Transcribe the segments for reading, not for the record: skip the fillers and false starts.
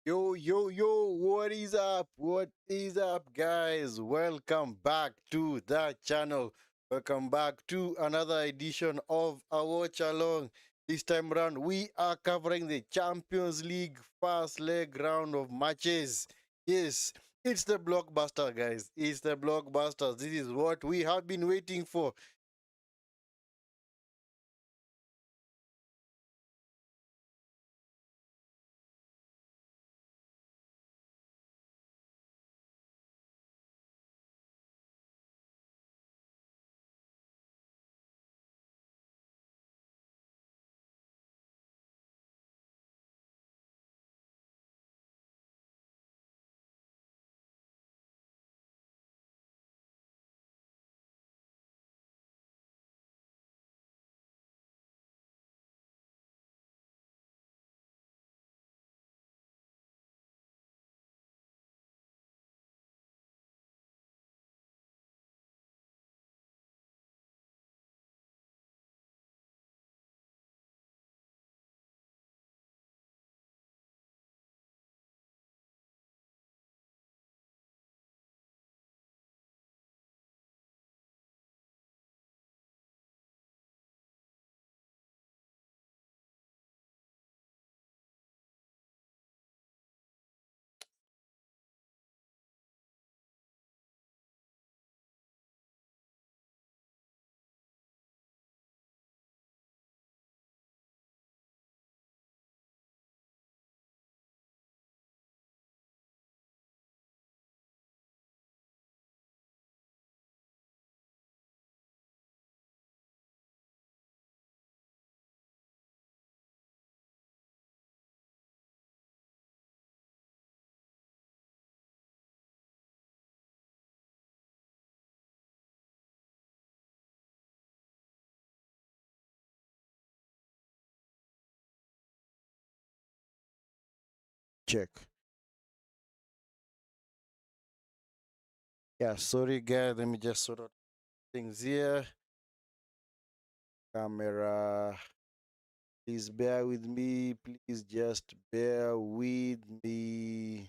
Yo, yo, yo, what is up? What is up, guys? Welcome back to the channel. Welcome back to another edition of our watch along. This time around, we are covering the Champions League first leg round of matches. Yes, it's the blockbuster, guys. It's the blockbuster. This is what we have been waiting for. Check. Yeah, sorry, guys. Let me just sort out things here. Camera. Please bear with me. Please just bear with me.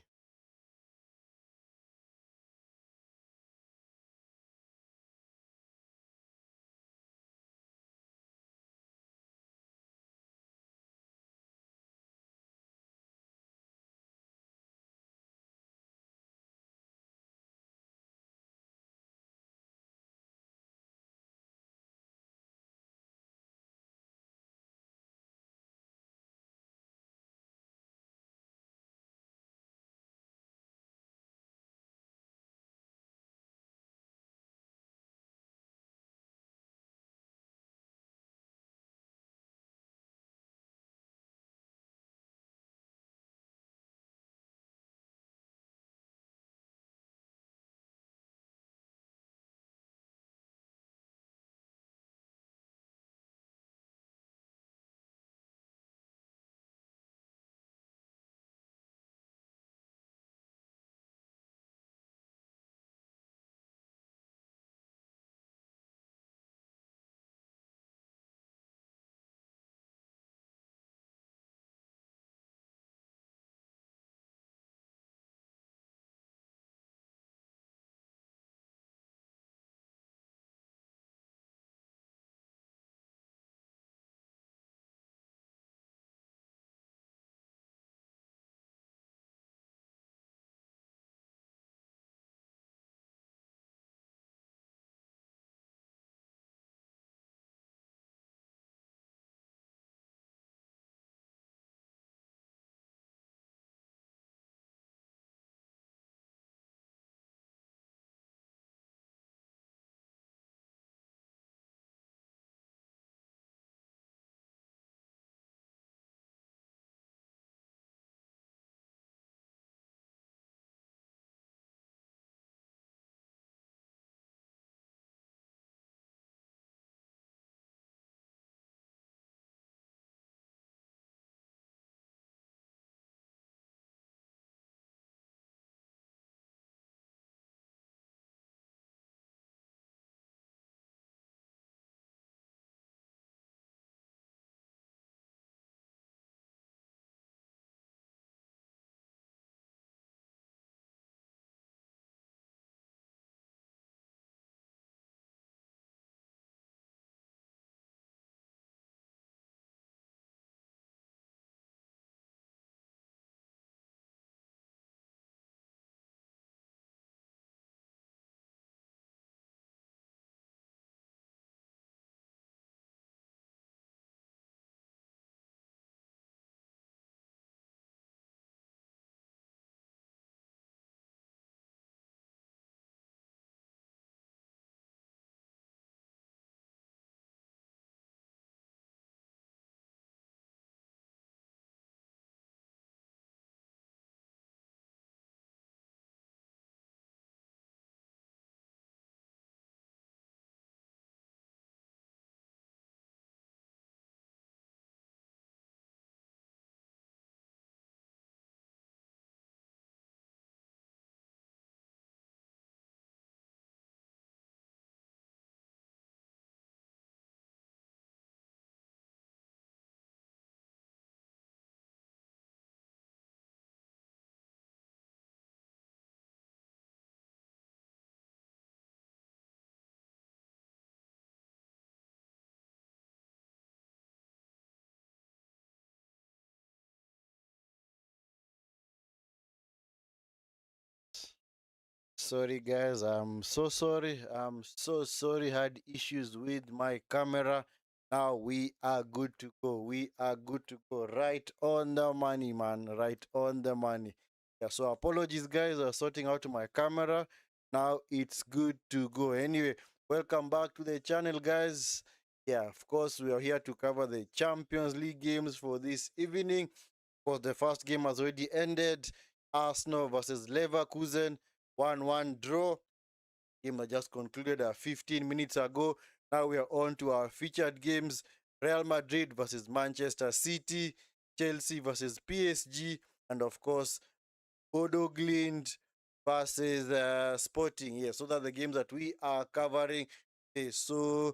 sorry guys. I'm so sorry. I'm so sorry. Had issues with my camera. Now we are good to go. We are good to go. Right on the money, man. Right on the money. Yeah, so apologies guys. I'm sorting out my camera. Now it's good to go. Anyway, welcome back to the channel, guys. Yeah, of course, we are here to cover the Champions League games for this evening. Of course, the first game has already ended. Arsenal versus Leverkusen, 1-1 draw. Game that just concluded 15 minutes ago. Now we are on to our featured games. Real Madrid versus Manchester City, Chelsea versus PSG, and of course, Bodo Glimt versus Sporting. Yeah, so that the games that we are covering. Okay, so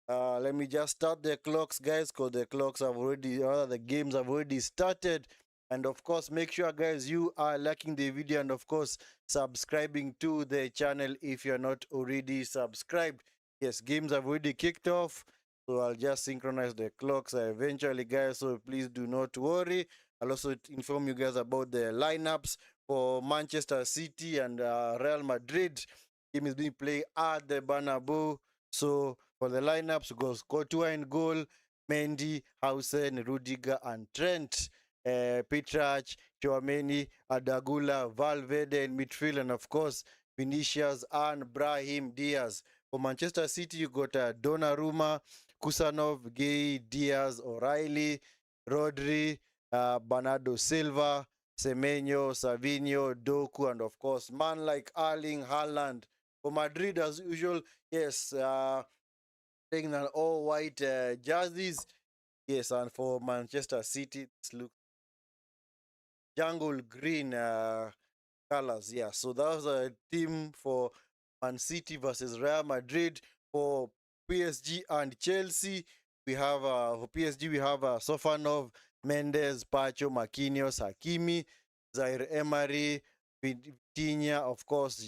let me just start the clocks, guys, because the clocks have already, the games have already started. And of course, make sure, guys, you are liking the video and of course, subscribing to the channel if you're not already subscribed. Yes, games have already kicked off. So I'll just synchronize the clocks eventually, guys. So please do not worry. I'll also inform you guys about the lineups for Manchester City and Real Madrid. Game is being played at the Bernabeu. So for the lineups, goes Courtois in goal, Mendy, Hausen, Rudiger, and Trent. Petrach, Chouameni, Adagula, Valverde in midfield, and of course, Vinicius and Brahim Diaz. For Manchester City, you got Donnarumma, Kusanov, Gay, Diaz, O'Reilly, Rodri, Bernardo Silva, Semenyo, Savinho, Doku, and of course, man like Erling Haaland. For Madrid, as usual, yes, playing an all-white jerseys. Yes, and for Manchester City, it looks jungle green colors. Yeah, so that was a team for Man City versus Real Madrid. For PSG and Chelsea, we have for PSG we have Sofanov, Mendes, Pacho, Marquinhos, Hakimi, Zaire Emery, Vitinha, of course,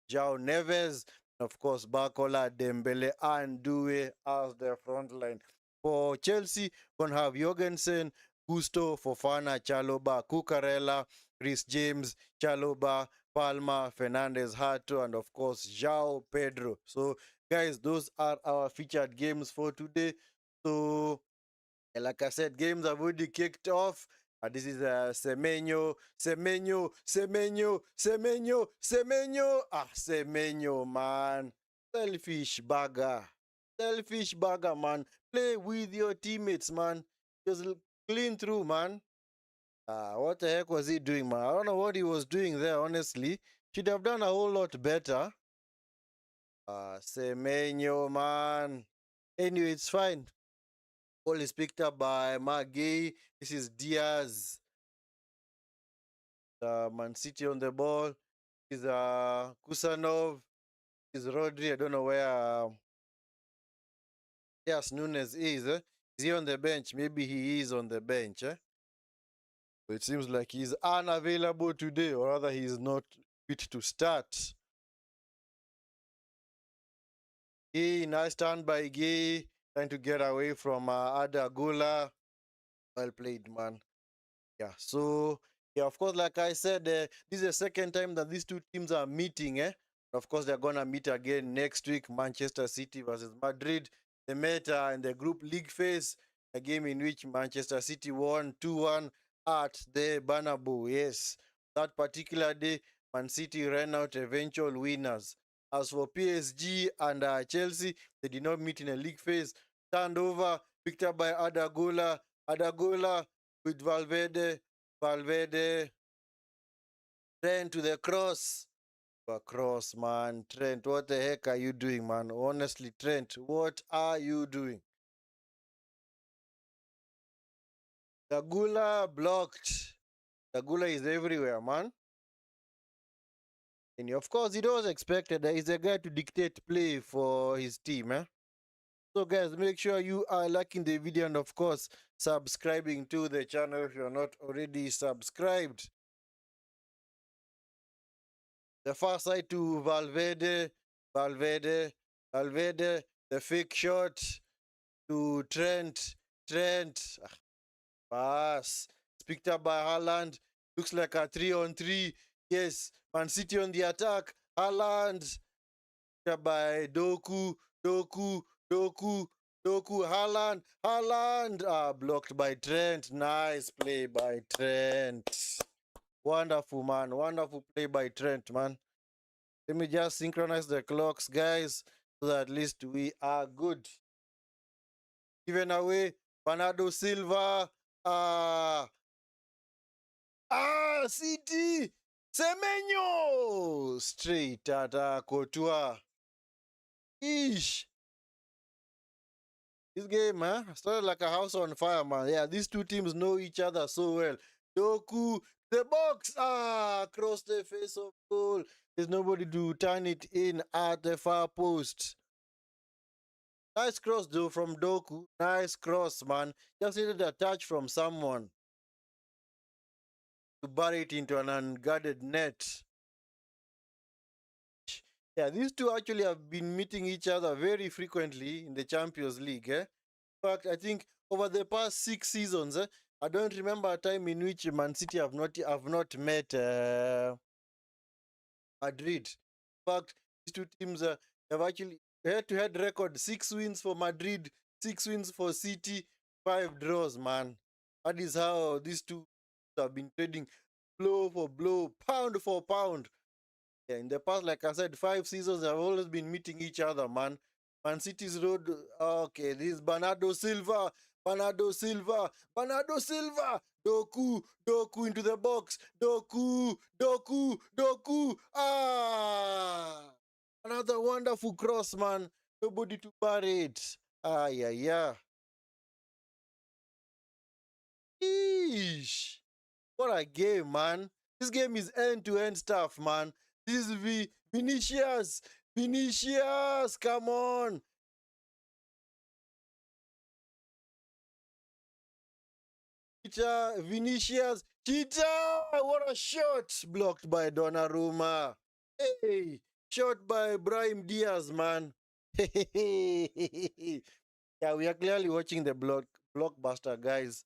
João Neves, of course, Bakola, Dembele, and Due as the front line. For Chelsea, we're going to have Jorgensen, Gusto, Fofana, Chaloba, Cucurella, Chris James, Chaloba, Palma, Fernandez, Hato, and of course, João Pedro. So, guys, those are our featured games for today. So, like I said, games have already kicked off. This is Semenyo, Semenyo, Semenyo, Semenyo, Semenyo. Semenyo, man. Selfish bagger. Selfish bagger, man. Play with your teammates, man. Just clean through, man. What the heck was he doing, man? I don't know what he was doing there, honestly. Should have done a whole lot better. Semenyo, man. Anyway, it's fine. Ball is picked up by Magui. This is Diaz. Man City on the ball. This is Kusanov. This is Rodri. I don't know where yes, Nunes is. Is he on the bench? Maybe he is on the bench. It seems like he's unavailable today, or rather, he is not fit to start. Gay, nice stand by Gay, trying to get away from Adagula. Well played, man. Yeah, so, yeah, of course, like I said, this is the second time that these two teams are meeting. Of course, they're going to meet again next week, Manchester City versus Madrid. They met in the group league phase, a game in which Manchester City won 2-1 at the Bernabeu. Yes, that particular day, Man City ran out eventual winners. As for PSG and Chelsea, they did not meet in a league phase. Turned over, picked up by Adagola. Adagola with Valverde. Valverde. Trent to the cross. Cross, man. Trent, what the heck are you doing, man? Honestly, Trent, what are you doing? Dagula blocked. Dagula is everywhere, man. And of course, it was expected that he's a guy to dictate play for his team. So, guys, make sure you are liking the video and, of course, subscribing to the channel if you're not already subscribed. The far side to Valverde. Valverde. Valverde. The fake shot to Trent. Trent. Pass. It's picked up by Haaland. Looks like a 3-on-3. Yes. Man City on the attack. Haaland by Doku, Haaland. Blocked by Trent. Nice play by Trent. Wonderful, man. Wonderful play by Trent, man. Let me just synchronize the clocks, guys, so that at least we are good. Given away, Bernardo Silva. City. Semenyo. Straight at Courtois. Ish. This game, started like a house on fire, man. Yeah, these two teams know each other so well. Doku, the box, across the face of goal. There's nobody to turn it in at the far post. Nice cross, though, from Doku. Nice cross, man. Just needed a touch from someone to bury it into an unguarded net. Yeah, these two actually have been meeting each other very frequently in the Champions League. In fact, I think over the past 6 seasons, I don't remember a time in which Man City have not met Madrid. In fact, these two teams have actually head-to-head record: 6 wins for Madrid, 6 wins for City, 5 draws. Man, that is how these two have been trading blow for blow, pound for pound. Yeah, in the past, like I said, 5 seasons have always been meeting each other, man. Man City's road. Okay, this is Bernardo Silva. Bernardo Silva. Bernardo Silva. Doku into the box. Doku. Another wonderful cross, man. Nobody to bury it. Yeah. Eesh. What a game, man. This game is end-to-end stuff, man. This is Vinicius. Vinicius, come on. Vinicius. Cheetah. What a shot. Blocked by Donnarumma. Hey. Shot by Brahim Diaz, man. Yeah, we are clearly watching the blockbuster, guys.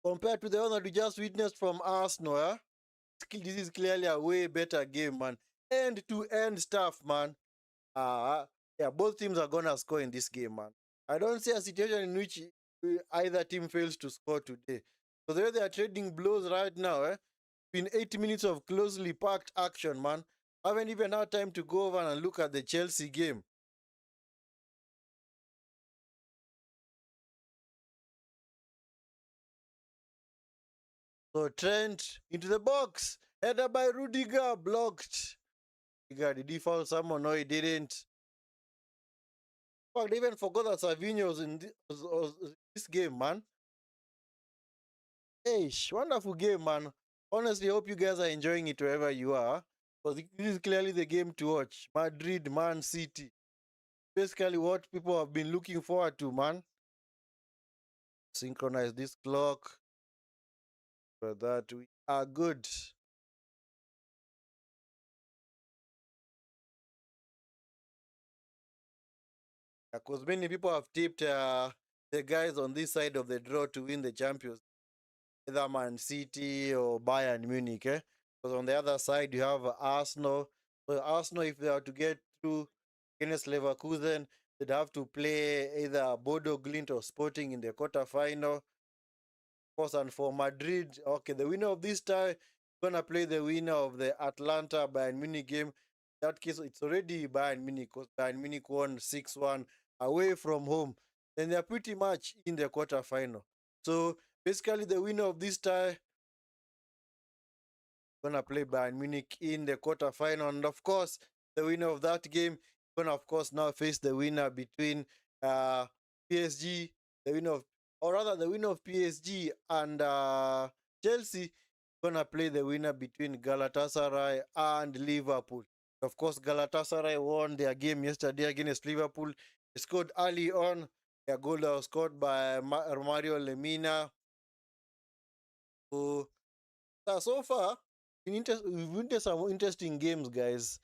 Compared to the one that we just witnessed from Arsenal, this is clearly a way better game, man. End-to-end stuff, man. Yeah, both teams are gonna score in this game, man. I don't see a situation in which either team fails to score today. So the way they are trading blows right now, been 80 minutes of closely packed action, man. I haven't even had time to go over and look at the Chelsea game. So Trent into the box, header by Rudiger, blocked. Rudiger, did he foul someone? No, he didn't. In fact, they even forgot that Savinho was in this game, man. Hey, wonderful game, man. Honestly, hope you guys are enjoying it wherever you are. Because this is clearly the game to watch. Madrid, Man City. Basically, what people have been looking forward to, man. Synchronize this clock. For that, we are good. Because many people have tipped the guys on this side of the draw to win the Champions, either Man City or Bayern Munich. Because on the other side, you have Arsenal. So Arsenal, if they are to get through against Leverkusen, they'd have to play either Bodo Glint or Sporting in the quarterfinal. Of course, and for Madrid, okay, the winner of this tie is gonna play the winner of the Atlanta Bayern Munich game. In that case, it's already Bayern Munich because Bayern Munich won 6-1 away from home. Then they're pretty much in the quarterfinal. So basically, the winner of this tie gonna play Bayern Munich in the quarterfinal, and of course, the winner of that game gonna, of course, now face the winner between PSG, the winner of, or rather, the winner of PSG and Chelsea gonna play the winner between Galatasaray and Liverpool. Of course, Galatasaray won their game yesterday against Liverpool. They scored early on. Their goal was scored by Mario Lemina. So far, we've witnessed some interesting games, guys.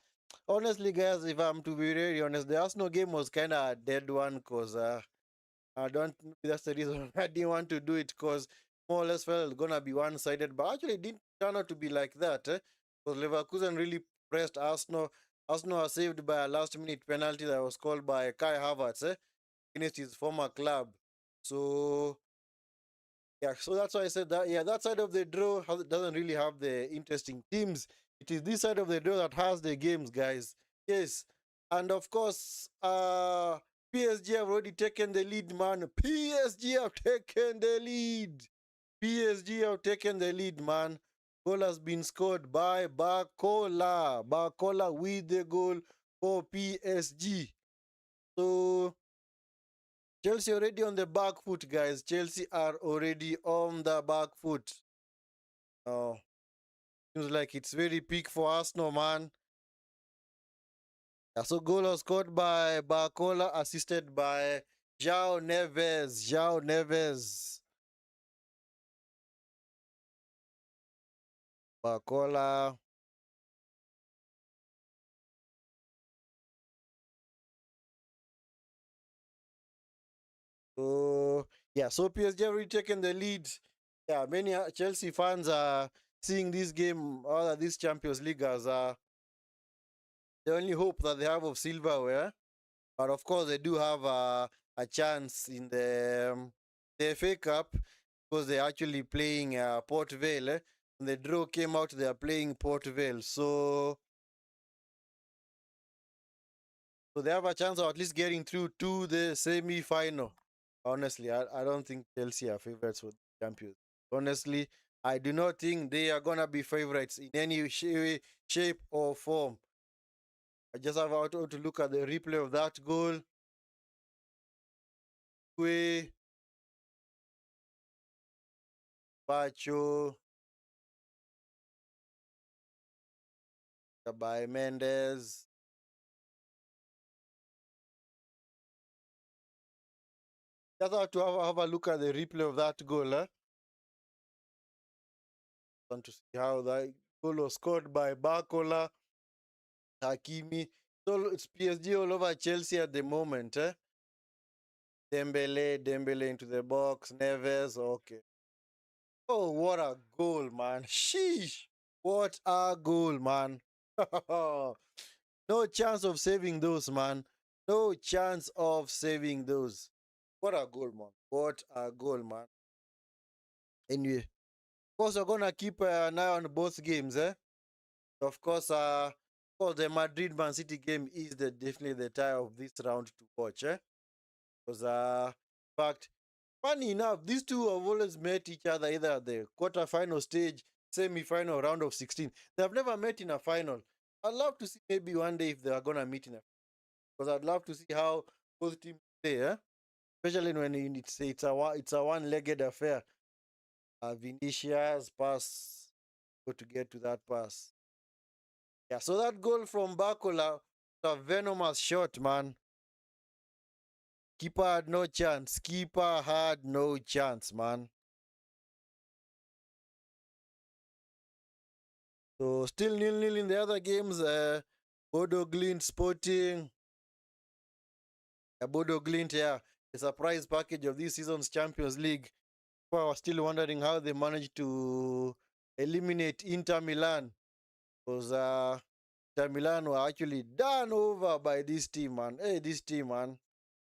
Honestly, guys, if I'm to be very honest, the Arsenal game was kind of a dead one because I don't. That's the reason I didn't want to do it because more or less felt it's gonna be one-sided, but actually it didn't turn out to be like that. Because Leverkusen really pressed Arsenal. Arsenal are saved by a last-minute penalty that was called by Kai Havertz against his former club. So yeah, so that's why I said that. Yeah, that side of the draw doesn't really have the interesting teams. It is this side of the draw that has the games, guys. Yes, and of course, PSG have already taken the lead, man. PSG have taken the lead. PSG have taken the lead, man. Goal has been scored by Barcola. Barcola with the goal for PSG. So Chelsea already on the back foot, guys. Chelsea are already on the back foot. Oh, seems like it's very peak for Arsenal, man. Yeah, so goal was scored by Barcola, assisted by João Neves. João Neves. Barcola. So yeah, so PSG already taken the lead. Yeah, many Chelsea fans are seeing this game or this Champions League as the only hope that they have of silverware. But of course, they do have a chance in the FA Cup because they're actually playing Port Vale. When the draw came out, they are playing Port Vale. So they have a chance of at least getting through to the semi final. Honestly, I don't think Chelsea are favorites for the champions. Honestly, I do not think they are going to be favorites in any shape or form. I just have to look at the replay of that goal. Kwe, Pacho, by Mendes. Just have to have a look at the replay of that goal. Want to see how that goal was scored by Bakola, Hakimi. So it's PSG all over Chelsea at the moment. Dembele into the box. Neves, okay. Oh, what a goal, man. Sheesh. What a goal, man. No chance of saving those, man. No chance of saving those. What a goal, man. What a goal, man. Anyway, of course, we're gonna keep an eye on both games, eh? Of course, the Madrid Man City game is definitely the tie of this round to watch, eh? Because in fact, funny enough, these two have always met each other either at the quarter-final stage, semi-final, round of 16. They have never met in a final. I'd love to see maybe one day if they are gonna meet in a, because I'd love to see how both teams play, eh? Especially when it's a one-legged affair. Vinicius pass, go to get to that pass. Yeah, so that goal from Bakola, a venomous shot, man. Keeper had no chance. Keeper had no chance, man. So still nil-nil in the other games. Bodo Glint Sporting. Bodo Glint, yeah. The surprise package of this season's Champions League. People are still wondering how they managed to eliminate Inter Milan. Because Inter Milan were actually done over by this team, man. Hey, this team, man.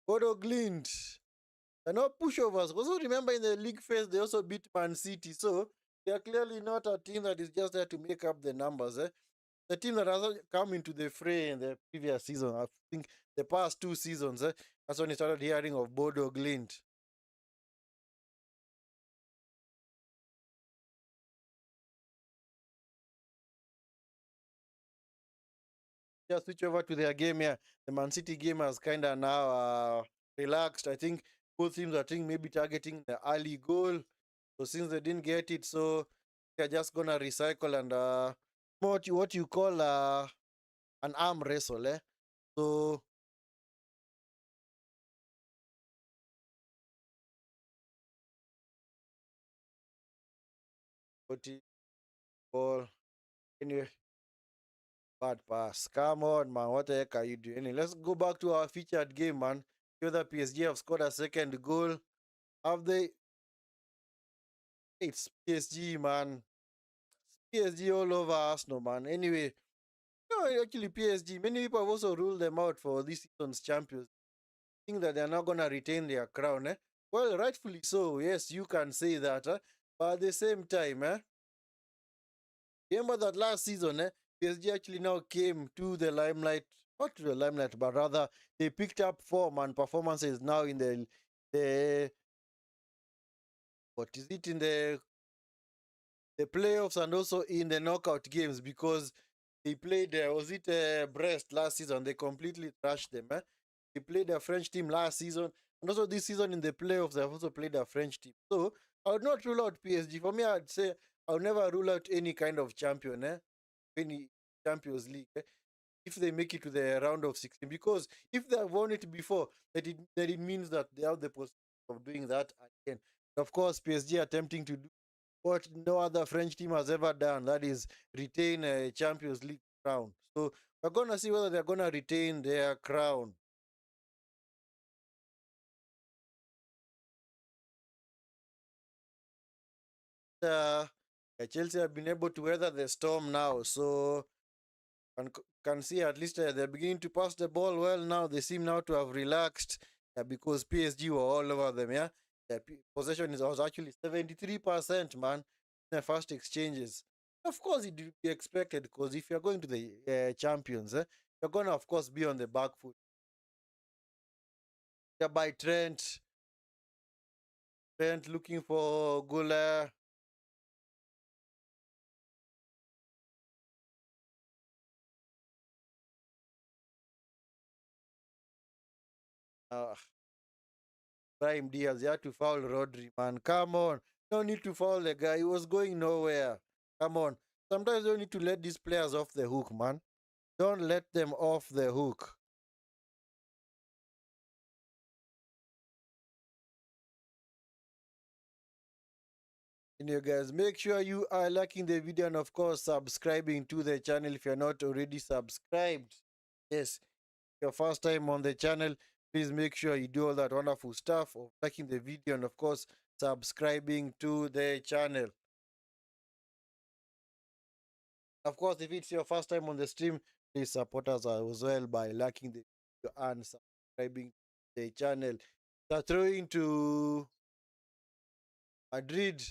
Bodo Glint. They're not pushovers. Also, remember in the league phase, they also beat Man City. So, they are clearly not a team that is just there to make up the numbers. The team that has come into the fray in the previous season, I think the past 2 seasons, that's when you started hearing of Bodo Glint. Just switch over to their game here. The Man City game has kind of now relaxed. I think both teams are maybe targeting the early goal. So since they didn't get it, so they're just gonna recycle and what you call an arm wrestle, eh? So 40 ball. Anyway, bad pass. Come on, man. What the heck are you doing? Anyway, let's go back to our featured game, man. Whether PSG have scored a second goal. Have they? It's PSG, man. PSG all over Arsenal, man. Anyway, No, actually, PSG. Many people have also ruled them out for this season's champions. Think that they're not gonna retain their crown. Well, rightfully so. Yes, you can say that. But at the same time, remember that last season, PSG actually now came to the limelight. Not to the limelight, but rather they picked up form and performances now in the what is it in the playoffs and also in the knockout games because they played, was it Brest last season? They completely trashed them. They played a French team last season, and also this season in the playoffs, they've also played a French team. So I would not rule out PSG. For me, I'd say I would never rule out any kind of champion, any Champions League, if they make it to the round of 16. Because if they have won it before, that it means that they have the possibility of doing that again. Of course, PSG are attempting to do what no other French team has ever done. That is retain a Champions League crown. So we're gonna see whether they're gonna retain their crown. Uh, Chelsea have been able to weather the storm now, so can see at least they're beginning to pass the ball well now. They seem now to have relaxed because PSG were all over them. Yeah, possession was actually 73%, man, in the first exchanges. Of course, it would be expected because if you're going to the champions, you're gonna of course be on the back foot. Yeah, by Trent looking for Gula. Uh, Prime Diaz, you had to foul Rodri, man. Come on. No need to foul the guy. He was going nowhere. Come on. Sometimes you need to let these players off the hook, man. Don't let them off the hook. And you guys, make sure you are liking the video and, of course, subscribing to the channel if you're not already subscribed. Yes, your first time on the channel, please make sure you do all that wonderful stuff of liking the video and, of course, subscribing to the channel. Of course, if it's your first time on the stream, please support us as well by liking the video and subscribing to the channel. They're throwing to Madrid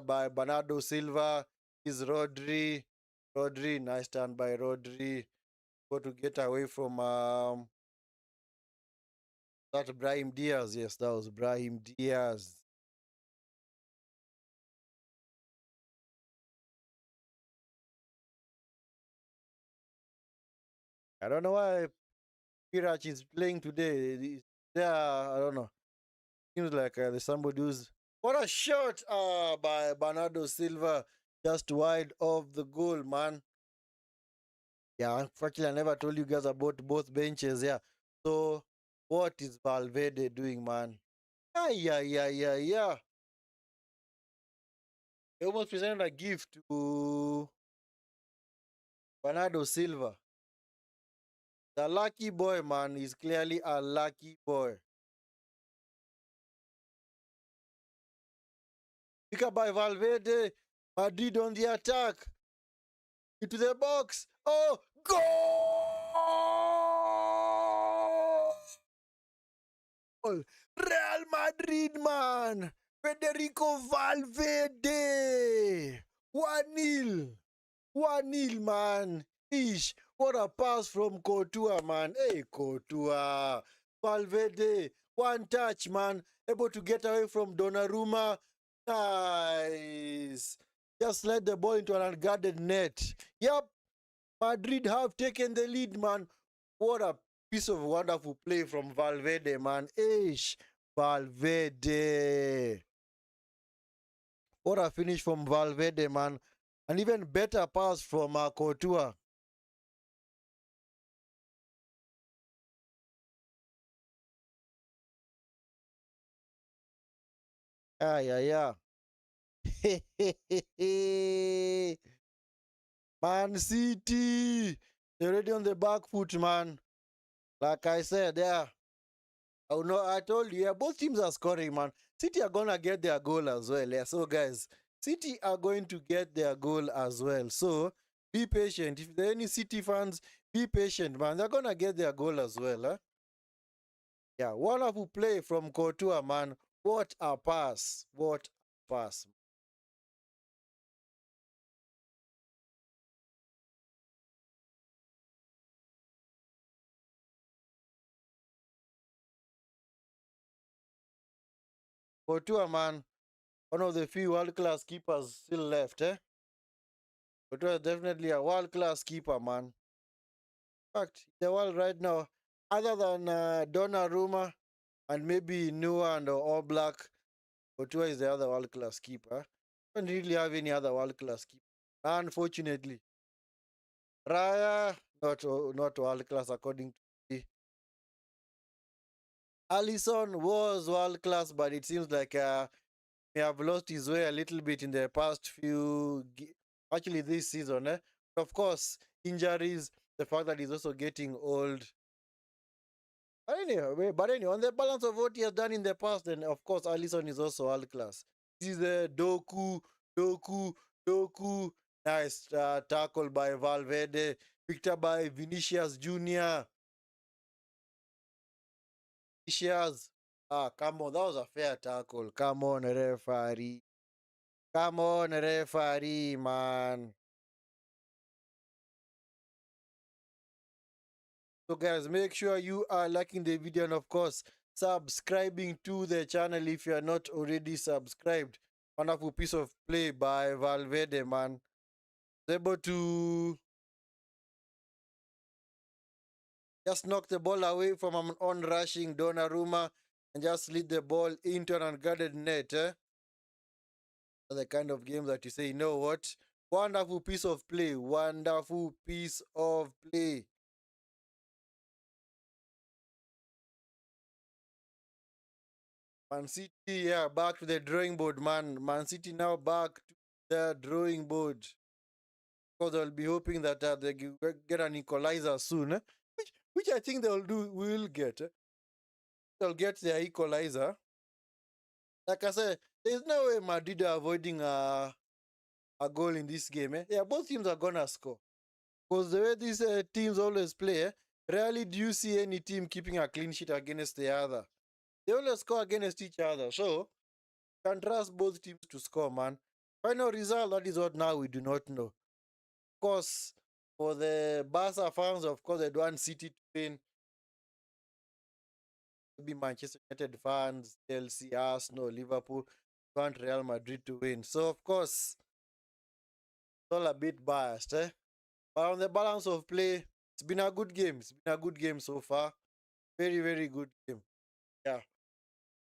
by Bernardo Silva. Is Rodri. Rodri, nice turn by Rodri. Got to get away from that Brahim Diaz. Yes, that was Brahim Diaz. I don't know why Pirach is playing today. I don't know. Seems like there's somebody who's. What a shot by Bernardo Silva. Just wide of the goal, man. Yeah, unfortunately, I never told you guys about both benches. Yeah. So, what is Valverde doing, man? Yeah, yeah, yeah, yeah, yeah. He almost presented a gift to Bernardo Silva. The lucky boy, man, is clearly a lucky boy. Pick up by Valverde. Madrid on the attack. Into the box. Oh, goal! Real Madrid, man. Federico Valverde. 1-0. 1-0, man. Ish. What a pass from Courtois, man. Hey, Courtois. Valverde. One touch, man. Able to get away from Donnarumma. Nice. Just let the ball into an unguarded net. Yep. Madrid have taken the lead, man. What a piece of wonderful play from Valverde, man. Ish. Valverde. What a finish from Valverde, man. An even better pass from Courtois. Ah, yeah, yeah. Man City. They're already on the back foot, man. Like I said, yeah. Oh no, I told you, yeah, both teams are scoring, man. City are gonna get their goal as well. Yeah. So guys, City are going to get their goal as well. So Be patient. If there are any City fans, be patient, man. They're gonna get their goal as well, huh? Yeah, wonderful play from Courtois, man. What a pass. What a pass. Courtois, man, one of the few world-class keepers still left, eh? Courtois is definitely a world-class keeper, man. In fact, the world right now, other than Donnarumma and maybe Noah and All Black, Courtois is the other world-class keeper. Don't really have any other world-class keeper. Unfortunately. Raya, not world-class according to me. Alisson was world-class, but it seems like he have lost his way a little bit in the past actually this season. Eh? Of course, injuries, the fact that he's also getting old. But anyway, on the balance of what he has done in the past, then of course, Alisson is also world class. This is the Doku. Nice tackle by Valverde, picked up by Vinicius Jr. Vinicius, come on, that was a fair tackle. Come on, referee. Come on, referee, man. So guys, make sure you are liking the video and of course subscribing to the channel if you are not already subscribed. Wonderful piece of play by Valverde, man. Was able to just knock the ball away from an on-rushing Donnarumma and just lead the ball into an unguarded net. Eh? The kind of game that you say, you know what? Wonderful piece of play. Wonderful piece of play. Man City, yeah, back to the drawing board, man. Man City now back to the drawing board. Because they'll be hoping that they get an equalizer soon, which I think they'll do. Will get. They'll get their equalizer. Like I said, there's no way Madrid are avoiding a goal in this game. Eh? Yeah, both teams are gonna score. Because the way these teams always play, rarely do you see any team keeping a clean sheet against the other. They always score against each other. So can trust both teams to score, man. Final result, that is what now we do not know. Of course, for the Barca fans, of course, they want City to win. Maybe Manchester United fans, Chelsea, Arsenal, Liverpool want Real Madrid to win. So, of course, it's all a bit biased, eh? But on the balance of play, it's been a good game. It's been a good game so far. Very, very good game. Yeah.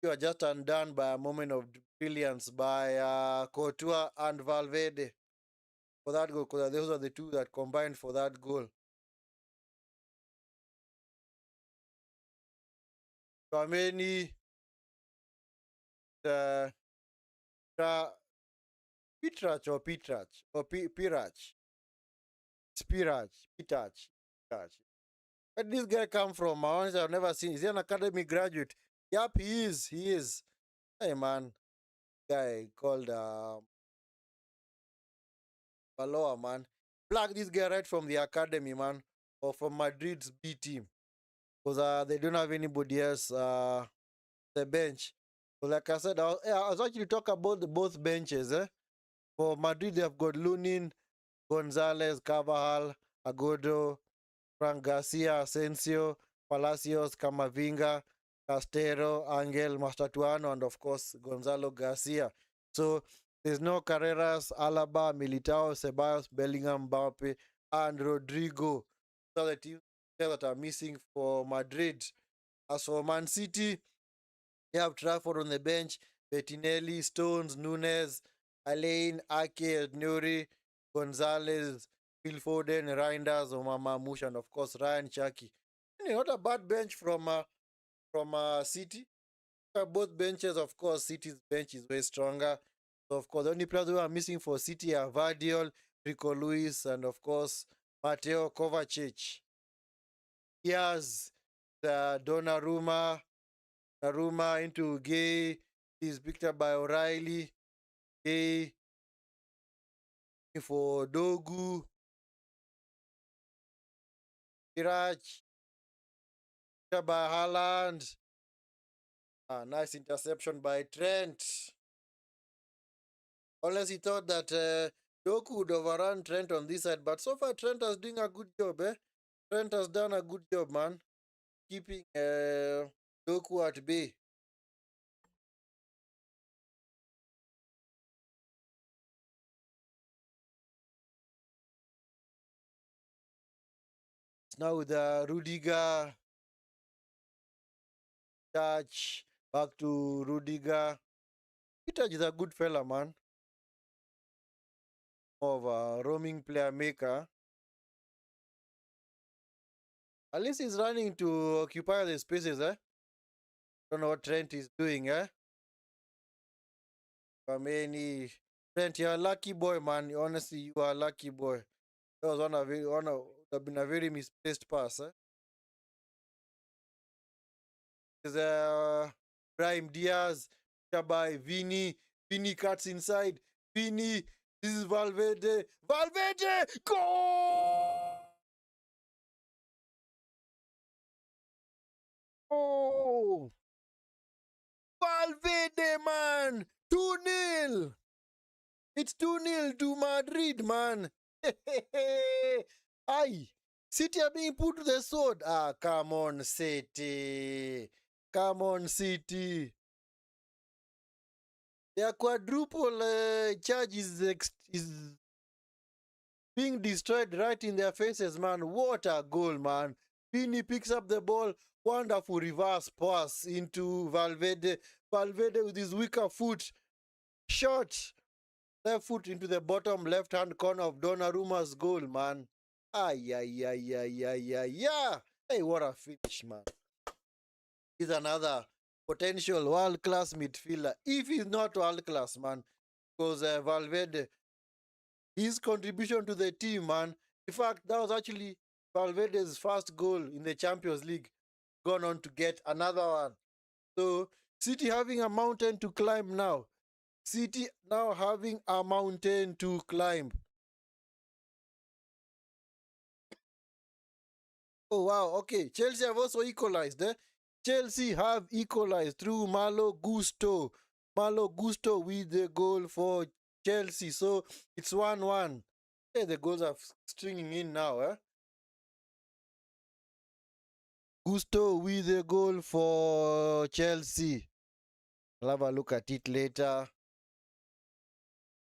You are just undone by a moment of brilliance by Courtois and Valverde for that goal, because those are the two that combined for that goal. Kameni, uh, Pitrach or Pitrach or Pirach, Spirach, Pitach, Pitach. Where did this guy come from? Honestly, I've never seen. Is he an academy graduate? Yep, he is. He is. Hey man, guy called Valor, man. Plug this guy right from the academy, man, or from Madrid's B team, because they don't have anybody else the bench. So like I said, I was actually talking about both benches. For Madrid, they've got Lunin, Gonzalez, Carvajal, Agodo, Frank Garcia, Asensio, Palacios, Camavinga, Castero, Angel, Mastratuano, and of course Gonzalo Garcia. So there's no Carreras, Alaba, Militao, Ceballos, Bellingham, Mbappe, and Rodrigo. So the teams that are missing for Madrid. As for Man City, you have Trafford on the bench, Bettinelli, Stones, Nunes, Alain, Ake, Nuri, Gonzalez, Phil Foden, Reinders, Omama Mush, and of course Ryan Chucky. Not a bad bench from City. Both benches, of course, City's bench is way stronger. So of course, the only players who are missing for City are Vardiol, Rico Luis, and of course Mateo Kovacic. Yes, the Donnarumma, Naruma into Gay. He's picked up by O'Reilly. Gay for Dogu. Iraj by Haaland. Nice interception by Trent. Unless he thought that Doku would overrun Trent on this side. But so far, Trent is doing a good job. Trent has done a good job, man. Keeping Doku at bay. Now with Rudiger. Touch. Back to Rudiger. Peter is a good fella, man. Of a roaming player maker. At least he's running to occupy the spaces, Don't know what Trent is doing, I mean, Trent, you're a lucky boy, man. Honestly, you are a lucky boy. That was one of would have been a very misplaced pass, There's Brahim Diaz, by Vini. Vini cuts inside. Vini, this is Valverde. Valverde, goal! Oh, Valverde, man, 2-0. It's 2-0 to Madrid, man. Aye. City are being put to the sword. Come on, City. Come on, City. Their quadruple charge is being destroyed right in their faces, man. What a goal, man. Vini picks up the ball. Wonderful reverse pass into Valverde. Valverde with his weaker foot. Shot. Left foot into the bottom left-hand corner of Donnarumma's goal, man. Ay, ay, ay, ay, ay, ay, yeah. Hey, what a finish, man. He's another potential world-class midfielder. If he's not world-class, man, because Valverde, his contribution to the team, man. In fact, that was actually Valverde's first goal in the Champions League. Gone on to get another one. So, City having a mountain to climb now. City now having a mountain to climb. Oh, wow. Okay. Chelsea have also equalized. Chelsea have equalized through Malo Gusto. Malo Gusto with the goal for Chelsea. So it's 1-1. Hey, the goals are stringing in now. Gusto with the goal for Chelsea. I'll have a look at it later.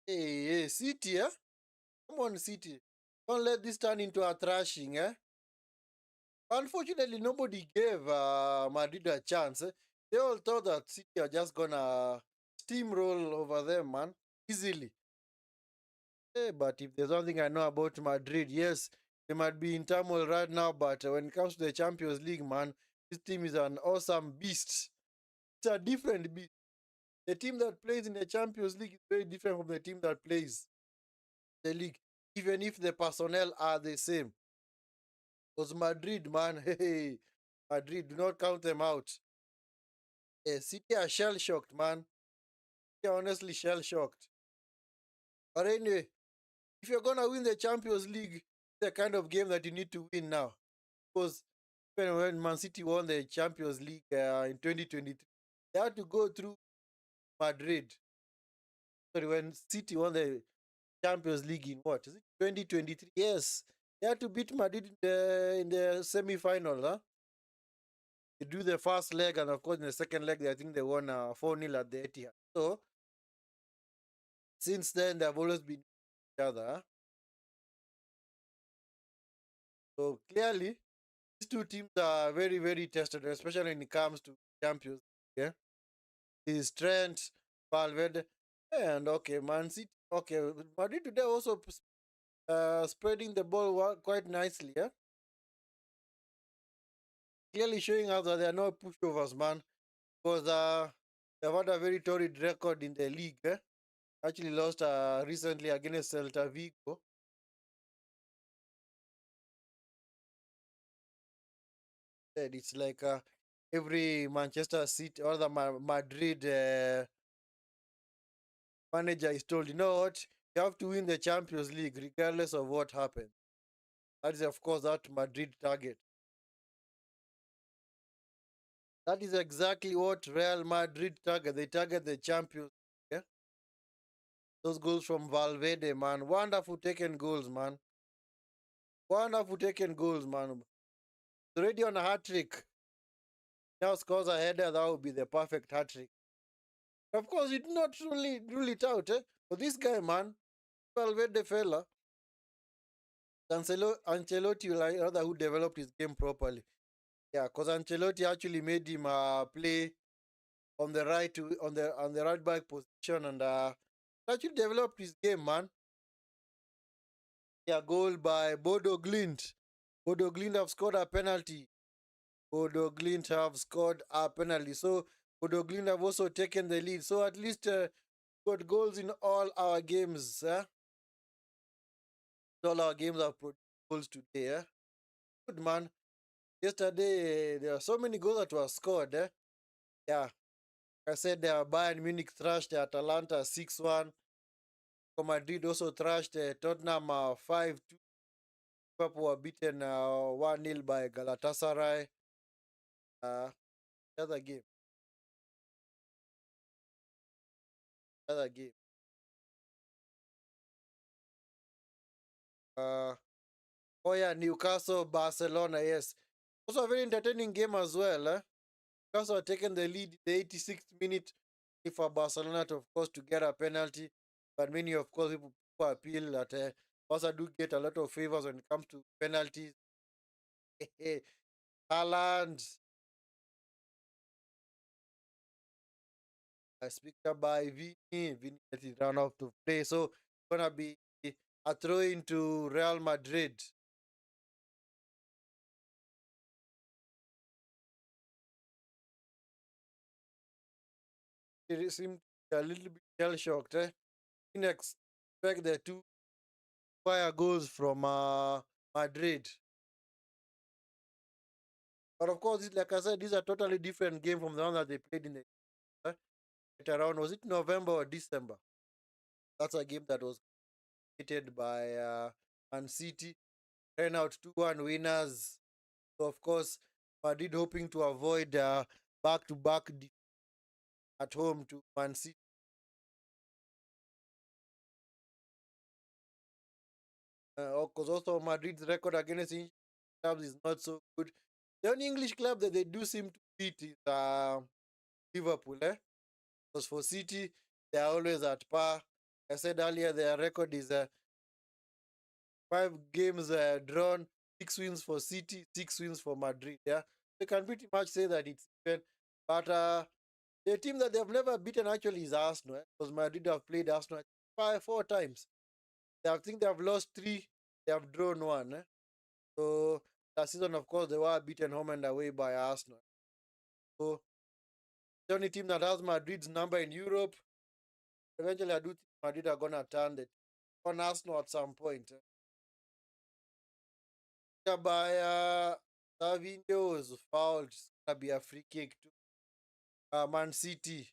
Hey, City, Come on, City. Don't let this turn into a thrashing, Unfortunately, nobody gave Madrid a chance. They all thought that City are just gonna steamroll over them, man, easily. But if there's one thing I know about Madrid, yes, they might be in turmoil right now, but when it comes to the Champions League, man, this team is an awesome beast. It's a different beast. The team that plays in the Champions League is very different from the team that plays the league, even if the personnel are the same. Because Madrid, man, hey, Madrid, do not count them out. City are shell shocked, man. They are honestly shell shocked. But anyway, if you're gonna win the Champions League, it's the kind of game that you need to win now. Because when Man City won the Champions League in 2023, they had to go through Madrid. Sorry, when City won the Champions League in what? Is it 2023? Yes. They had to beat Madrid in the semi-final, They do the first leg, and of course in the second leg, I think they won 4-0 at the Etihad. So since then, they've always been each other. So clearly, these two teams are very, very tested, especially when it comes to Champions. Yeah, is Trent, Valverde, and okay, Man City. Okay, Madrid today also spreading the ball quite nicely. Yeah, clearly showing us that there are no pushovers, man, because they've had a very torrid record in the league. Actually lost recently against Celta Vigo. It's like every Manchester City or the Madrid manager is told, you know what, you have to win the Champions League regardless of what happens. That is, of course, that Madrid target. That is exactly what Real Madrid target. They target the champions. Yeah? Those goals from Valverde, man. Wonderful taken goals, man. Wonderful taken goals, man. Already on a hat trick. Now scores a header, that would be the perfect hat trick. Of course, he did not really rule it out, eh? But this guy, man, Valverde fella, Ancelotti, like rather, who developed his game properly. Yeah, because Ancelotti actually made him play on the right back position and actually developed his game, man. Yeah, goal by Bodo Glint. Bodo Glint have scored a penalty. Bodo Glint have scored a penalty. So Bodo Glint have also taken the lead. So at least got goals in all our games. All our games have produced goals today. Good, man. Yesterday, there are so many goals that were scored. Yeah. I said Bayern Munich thrashed Atalanta 6-1. Madrid also thrashed Tottenham 5-2. Liverpool were beaten 1-0 by Galatasaray. Uh, the other game. The other game. Uh, oh, yeah, Newcastle, Barcelona, yes. Also a very entertaining game as well. Newcastle had taken the lead in the 86th minute for Barcelona to, of course, to get a penalty. But many, of course, people appeal that Barca do get a lot of favors when it comes to penalties. Haaland, picked up by Vinny. Vinny let it run off to play. So it's gonna be a throw into Real Madrid. They seem a little bit shell shocked. Didn't expect the two fire goals from Madrid. But of course, like I said, these are totally different game from the one that they played in the uh, around. Was it November or December? That's a game that was created by Man City. Ran out 2-1 winners. So of course, Madrid hoping to avoid back-to-back at home to Man City. Because also Madrid's record against English clubs is not so good. The only English club that they do seem to beat is Liverpool. Because for City, they are always at par. I said earlier, their record is 5 games drawn, 6 wins for City, 6 wins for Madrid. Yeah, they can pretty much say that it's even. But the team that they've never beaten actually is Arsenal. Because Madrid have played Arsenal 4 times. I think they have lost 3, they have drawn 1. So last season, of course, they were beaten home and away by Arsenal. So the only team that has Madrid's number in Europe. Eventually, I do think Madrid are gonna turn it on Arsenal at some point. Yeah, by Savinho was fouled. It's gonna be a free kick to Man City.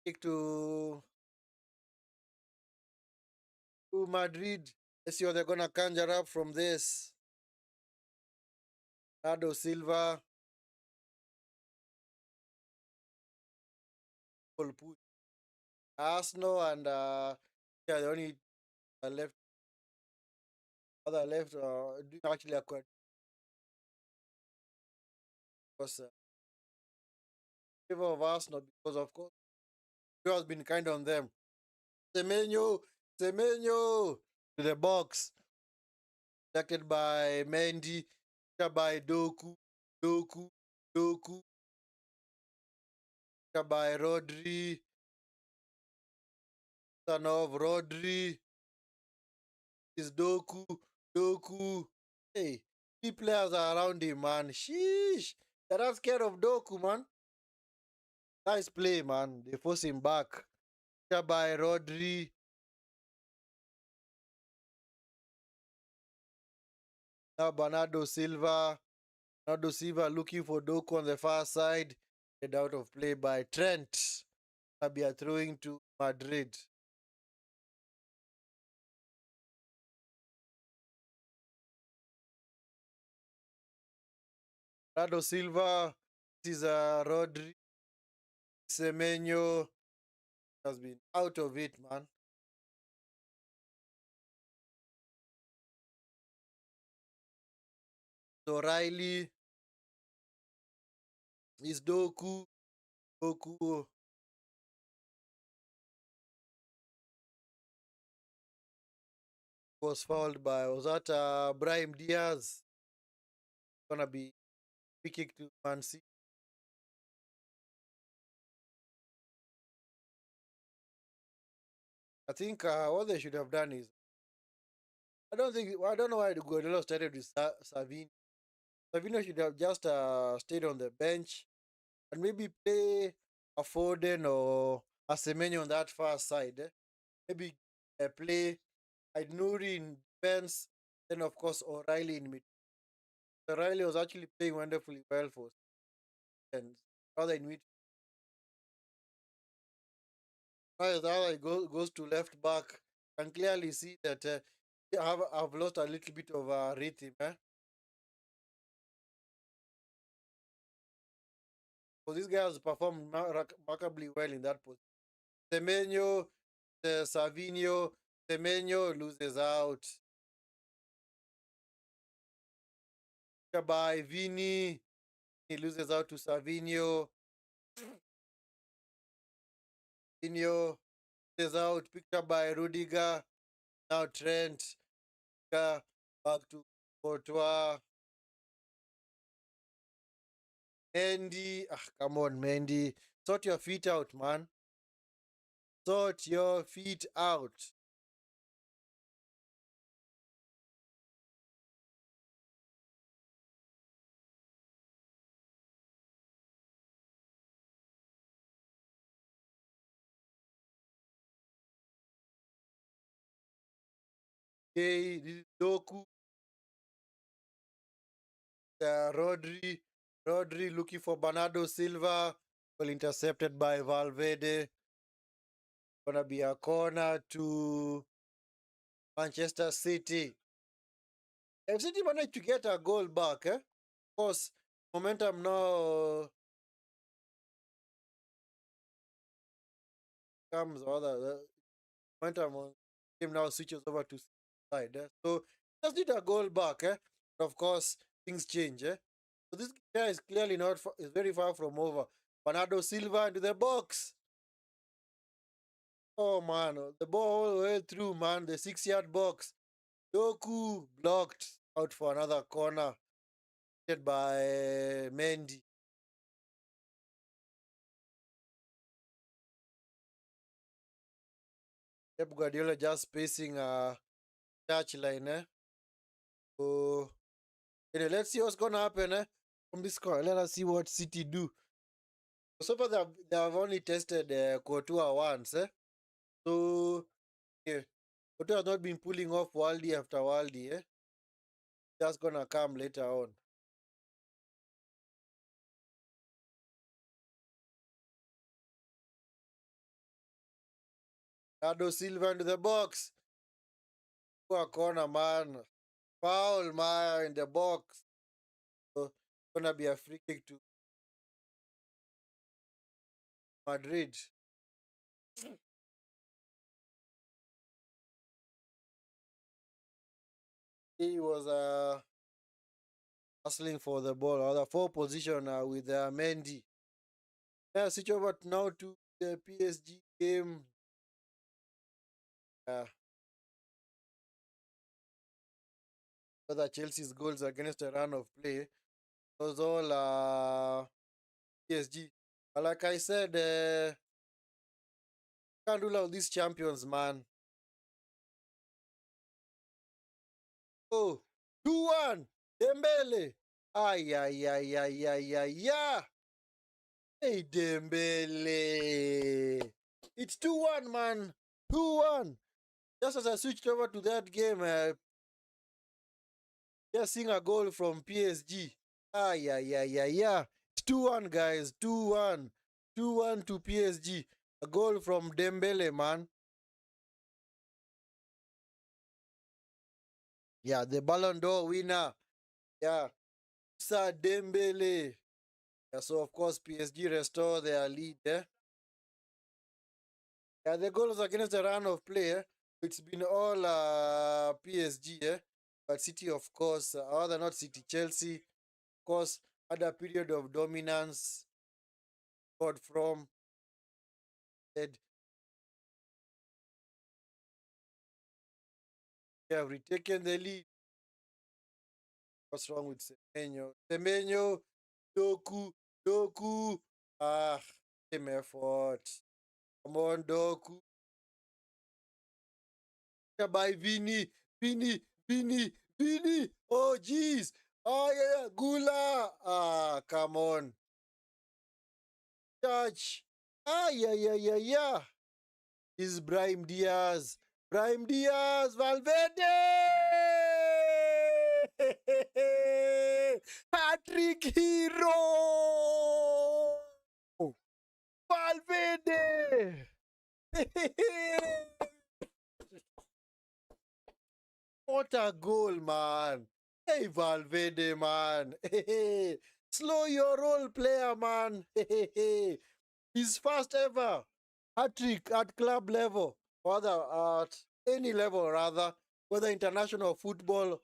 Kick to Madrid. Let's see what they're gonna conjure up from this. Nado Silva will put Arsenal and yeah, the only left other left doing actually a quite was favor of Arsenal because of course it has been kind on them. Semenyo, Semenyo to the box. Protected by Mendy, by Doku, Doku, Doku, by Rodri, son of Rodri, is Doku, Doku. Hey, 3 players are around him, man. Sheesh. They're not scared of Doku, man. Nice play, man. They force him back. By Rodri, now Bernardo Silva. Bernardo Silva looking for Doku on the far side. Head out of play by Trent. Abia throwing to Madrid. Bernardo Silva. This is Rodri. Semenyo has been out of it, man. So Riley is Doku. Doku was fouled by, was that Brahim Diaz? Gonna be free kick to Man City. I think what they should have done is, I don't know why the Guardiola started with Savini. Savino should have just stayed on the bench and maybe play a Foden or a Semenyo on that far side. Maybe play Nuri in defense, then of course O'Reilly in mid. O'Reilly was actually playing wonderfully well for and rather in mid. Rather he goes to left back. Can clearly see that I've lost a little bit of rhythm. So this guy has performed remarkably well in that position. Semenyo, Savinho, Semenyo loses out. By Vini, he loses out to Savinho. Savinho loses out, picked up by Rudiger. Now Trent, back to Courtois. Mendy, come on, Mendy. Sort your feet out, man. Sort your feet out. Okay, this is Doku. Rodri. Rodri looking for Bernardo Silva. Well intercepted by Valverde. Gonna be a corner to Manchester City. If City managed to get a goal back, of course, momentum now comes, or the momentum on team now switches over to side. So just need a goal back. Of course, things change. So this guy is clearly not is very far from over. Bernardo Silva into the box. Oh man, the ball all the way through, man. The 6-yard box. Doku blocked out for another corner. Hit by Mendy. Pep Guardiola just spacing touchline. So anyway, let's see what's gonna happen from this corner. Let us see what City do. So far they have only tested Courtois once. So yeah, Courtois has not been pulling off worldie after worldie. Just gonna come later on. Bernardo Silva into the box. Go a corner, man. Foul, man, in the box. So gonna be a free kick to Madrid. He was hustling for the ball, or the four position with Mendy. Yeah, switch over now to the PSG game. Whether Chelsea's goals against a run of play was all PSG. But like I said, can't rule out these champions, man. Oh, 2-1. Dembele. Ay, ay, ay, ay, ay, ay, ay. Hey, Dembele. It's 2-1, man. 2-1. Just as I switched over to that game, just seeing a goal from PSG. Ah, yeah, yeah, yeah, yeah. It's 2-1, guys. 2-1. 2-1 to PSG. A goal from Dembele, man. Yeah, the Ballon d'Or winner. Yeah, Sir Dembele. Yeah, so of course PSG restore their lead. Yeah, the goal was against the run of play. It's been all PSG. But City, of course, other not City, Chelsea, of course, had a period of dominance. Got from they have retaken the lead. What's wrong with Semenyo? Semenyo, Doku, Doku. Ah, same effort. Come on, Doku. By Vini, Vini, Vini, Vini. Oh, jeez. Oh, yeah, yeah. Gula. Ah, come on. Touch. Ah, yeah, yeah, yeah, yeah. This is Brahim Diaz. Brahim Diaz, Valverde! Hat-trick hero! Valverde! What a goal, man. Hey, Valverde, man. Slow your role, player, man. His first ever hat-trick at club level, rather at any level, rather, whether international football.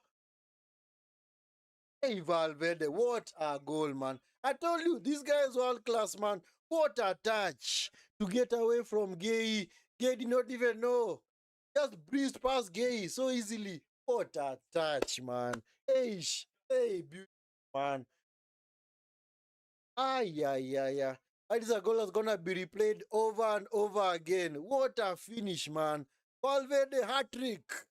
Hey, Valverde, what a goal, man. I told you, this guy is world class, man. What a touch to get away from Gay. Gay did not even know. Just breezed past Gay so easily. What a touch, man. Hey, hey, beautiful, man. Ah, yeah, yeah, yeah. That is a goal that's gonna be replayed over and over again. What a finish, man. Valverde hat trick.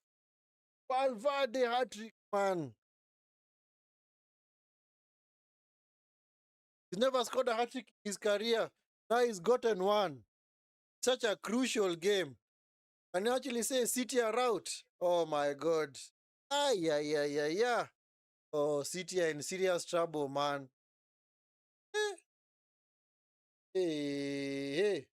Valverde hat trick, man. He's never scored a hat trick in his career. Now he's gotten one. Such a crucial game. And actually say City are out. Oh my god. Ah, yeah, yeah, yeah, yeah. Oh, City are in serious trouble, man. Eh, hey, hey.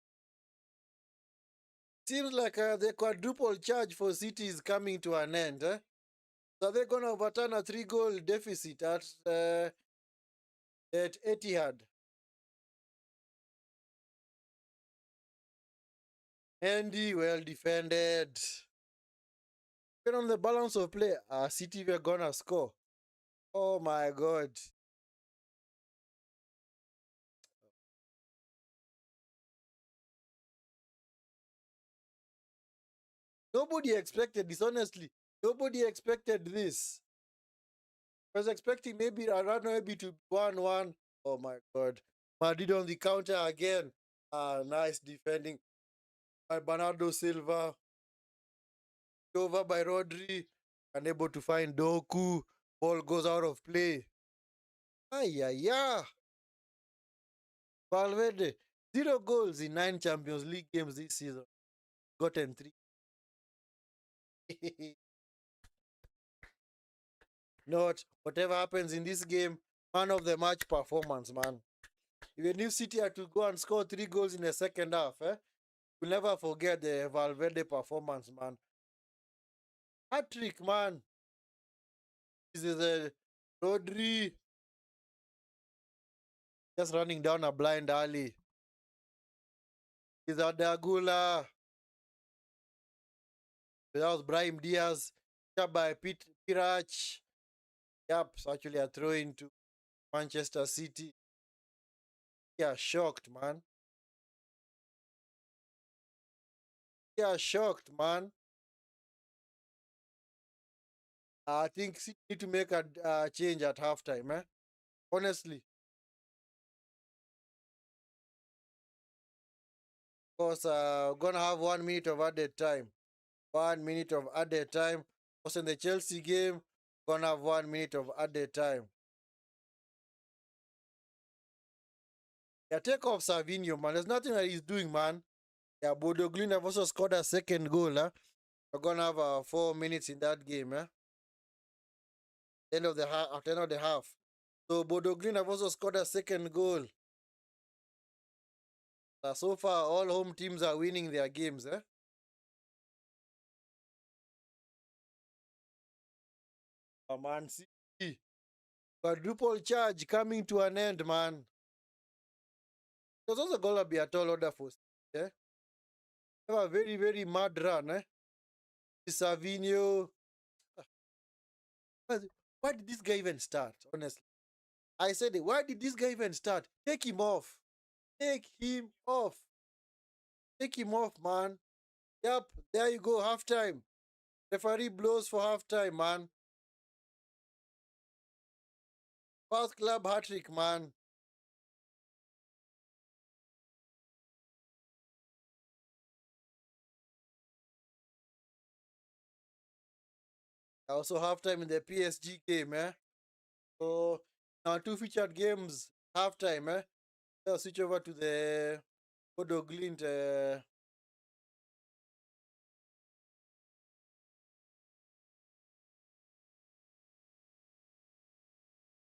Seems like the quadruple charge for City is coming to an end. So they're going to overturn a 3-goal deficit at Etihad. Andy, well defended. Depending on the balance of play, City were going to score. Oh my God. Nobody expected this, honestly. Nobody expected this. I was expecting maybe around maybe to 1-1. Oh my God. Madrid on the counter again. Nice defending by Bernardo Silva. Over by Rodri. Unable to find Doku. Ball goes out of play. Ay, ay, ay. Valverde, 0 goals in 9 Champions League games this season. Gotten 3. Not whatever happens in this game, man of the match performance, man. Even if City had to go and score 3 goals in the second half, we'll never forget the Valverde performance, man. Hat trick, man. This is a Rodri just running down a blind alley. Is a Dagula. That was Brahim Diaz. Shot by Pirach. Yep, it's actually a throw into Manchester City. Yeah, shocked, man. Yeah, shocked, man. I think City need to make a change at halftime, honestly. Because gonna have 1 minute of added time. 1 minute of added time. Also in the Chelsea game, gonna have 1 minute of added time. Yeah, take off Savinho, man. There's nothing that he's doing, man. Yeah, Bodo Glin have also scored a second goal. We're gonna have 4 minutes in that game. End of the half. At the end of the half, So Bodo Green have also scored a second goal. So far, all home teams are winning their games. Man City. Quadruple charge coming to an end, man. There's also going to be a tall order for City. Have a very, very mad run. Savinho. Why did this guy even start, honestly? I said, why did this guy even start? Take him off. Take him off. Take him off, man. Yep, there you go, halftime. Referee blows for halftime, man. First club hat-trick, man. Also halftime in the PSG game, So now two featured games, halftime, I'll switch over to the Bodo Glint.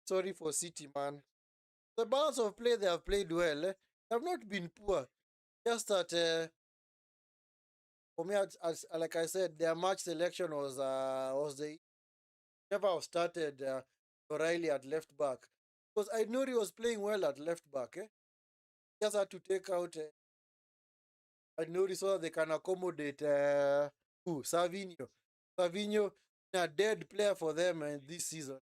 Sorry for City, man. The balance of play, they have played well. They have not been poor. Just that, for me, like I said, their match selection was the never have started O'Reilly at left back. Because I know he was playing well at left back. Just had to take out I know so that they can accommodate Savinho. Savinho, a dead player for them this season.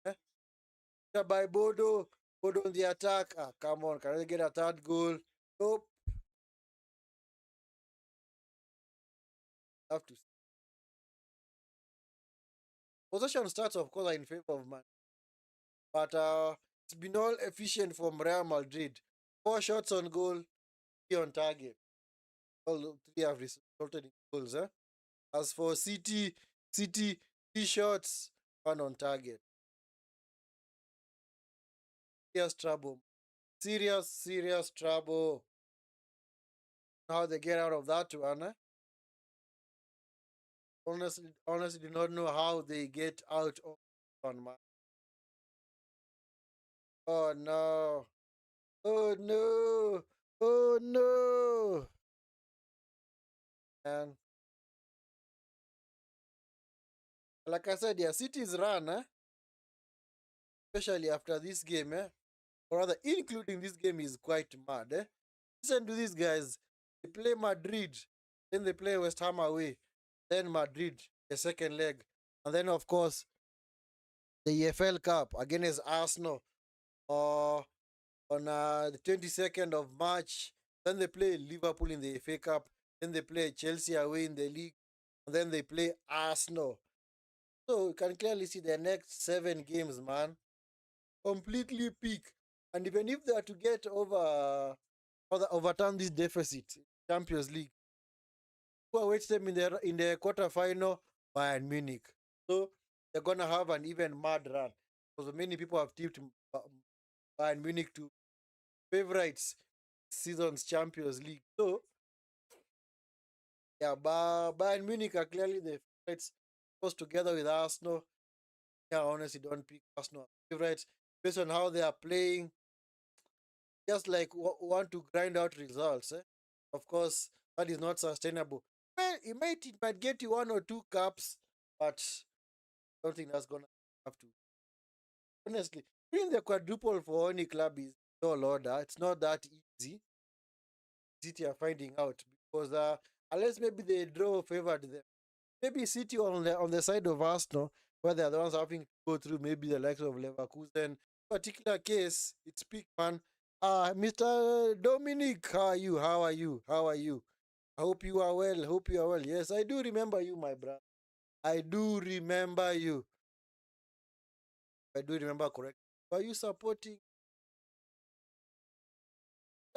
By Bodo, Bodo on the attack. Come on, can they get a third goal? Nope. Have to. Possession starts, of course, are in favor of Man. But it's been all efficient from Real Madrid. 4 shots on goal, 3 on target. All 3 have resulted in goals. As for City, 3 shots, 1 on target. Serious trouble. Serious trouble. How they get out of that one, Honestly, do not know how they get out of one, man. Oh no. Oh no. Oh no. And like I said, yeah, City's run, especially after this game, or rather, including this game, is quite mad. Listen to these guys. They play Madrid, then they play West Ham away, then Madrid, the second leg, and then, of course, the EFL Cup against Arsenal on the 22nd of March. Then they play Liverpool in the FA Cup, then they play Chelsea away in the league, and then they play Arsenal. So you can clearly see the next 7 games, man, completely peak. And even if they are to get overturn this deficit, Champions League, who awaits them in the quarterfinal? Bayern Munich. So they're gonna have an even mad run because many people have tipped Bayern Munich to favorites season's Champions League. So yeah, Bayern Munich are clearly the favorites. Goes together with Arsenal. Yeah, honestly, don't pick Arsenal favorites based on how they are playing. Just like want to grind out results. Of course, that is not sustainable. Well, it might get you 1 or 2 cups, but I don't think that's gonna have to. Honestly, doing the quadruple for any club is no order. It's not that easy. City are finding out because unless maybe they draw favored them. Maybe City on the side of Arsenal, where they're the ones having to go through maybe the likes of Leverkusen. Particular case, it's peak man. Mr. Dominic, how are you? How are you? How are you? I hope you are well. Hope you are well. Yes, I do remember you, my brother. I do remember you. I do remember correct. Are you supporting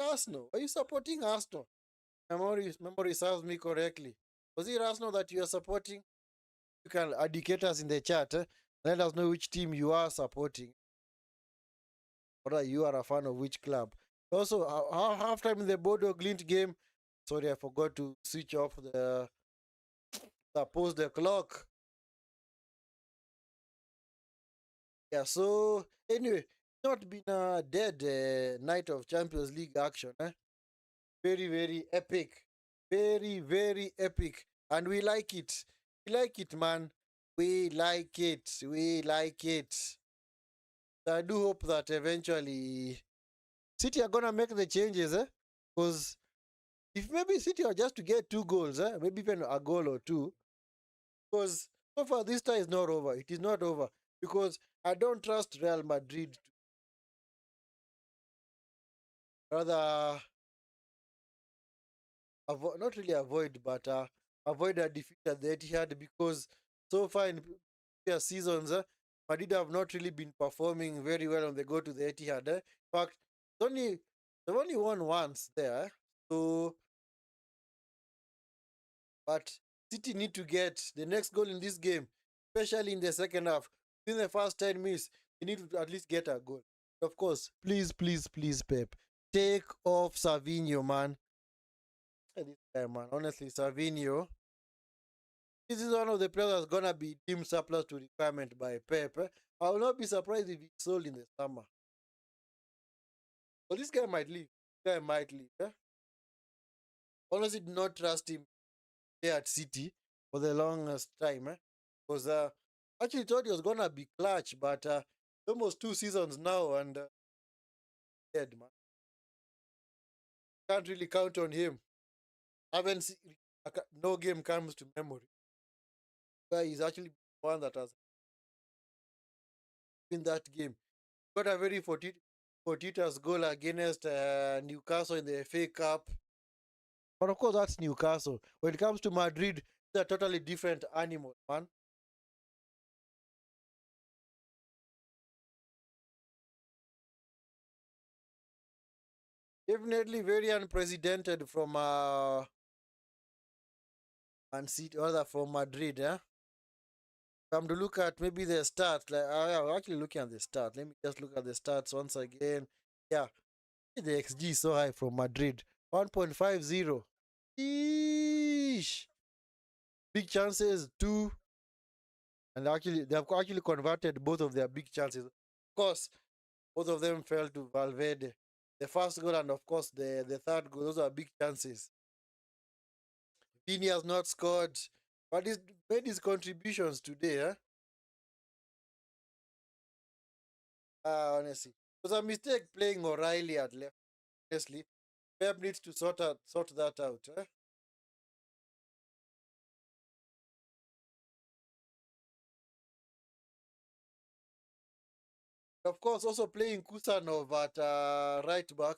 Arsenal? Are you supporting Arsenal? Memory serves me correctly. Was it Arsenal that you are supporting? You can educate us in the chat. Let us know which team you are supporting. Or you are a fan of which club. Also, halftime in the Bodo Glint game. Sorry, I forgot to switch off the post the clock. Yeah, so anyway, not been a dead night of Champions League action. Eh? Very, very epic. Very, very epic. And we like it. We like it, man. We like it. We like it. I do hope that eventually City are gonna make the changes, eh? Because if maybe City are just to get 2 goals, eh? Maybe even a goal or two. Because so far this time is not over. It is not over. Because I don't trust Real Madrid to rather not really avoid, but avoid a defeat at the Etihad because so far in previous seasons, Madrid have not really been performing very well when they go to the Etihad. In fact, they've only won once there. So, but City need to get the next goal in this game, especially in the second half. In the first 10 minutes, they need to at least get a goal. Of course, please, please, please, Pep, take off Savinho, man. This guy, man. Honestly, Savinho. This is one of the players that's gonna be deemed surplus to requirement by Pep. I will not be surprised if he's sold in the summer. But this guy might leave. This guy might leave. Honestly, do not trust him here at City for the longest time. Because actually thought he was gonna be clutch, but almost 2 seasons now and dead, man. Can't really count on him. Haven't seen, no game comes to memory. Guy is actually one that has in that game. Got a very fortuitous goal against Newcastle in the FA Cup. But of course, that's Newcastle. When it comes to Madrid, they're totally different animal, man. Definitely very unprecedented from Man City, or rather from Madrid. Come to look at maybe the stats. Like I'm actually looking at the stats. Let me just look at the stats once again. Yeah, the XG is so high from Madrid, 1.50. Eesh. Big chances, two. And actually, they have actually converted both of their big chances. Of course, both of them fell to Valverde. The first goal and, of course, the third goal. Those are big chances. Vini has not scored, but he's made his contributions today. Honestly, it was a mistake playing O'Reilly at left. Honestly, Pep needs to sort that out. Of course, also playing Kusanov at right back.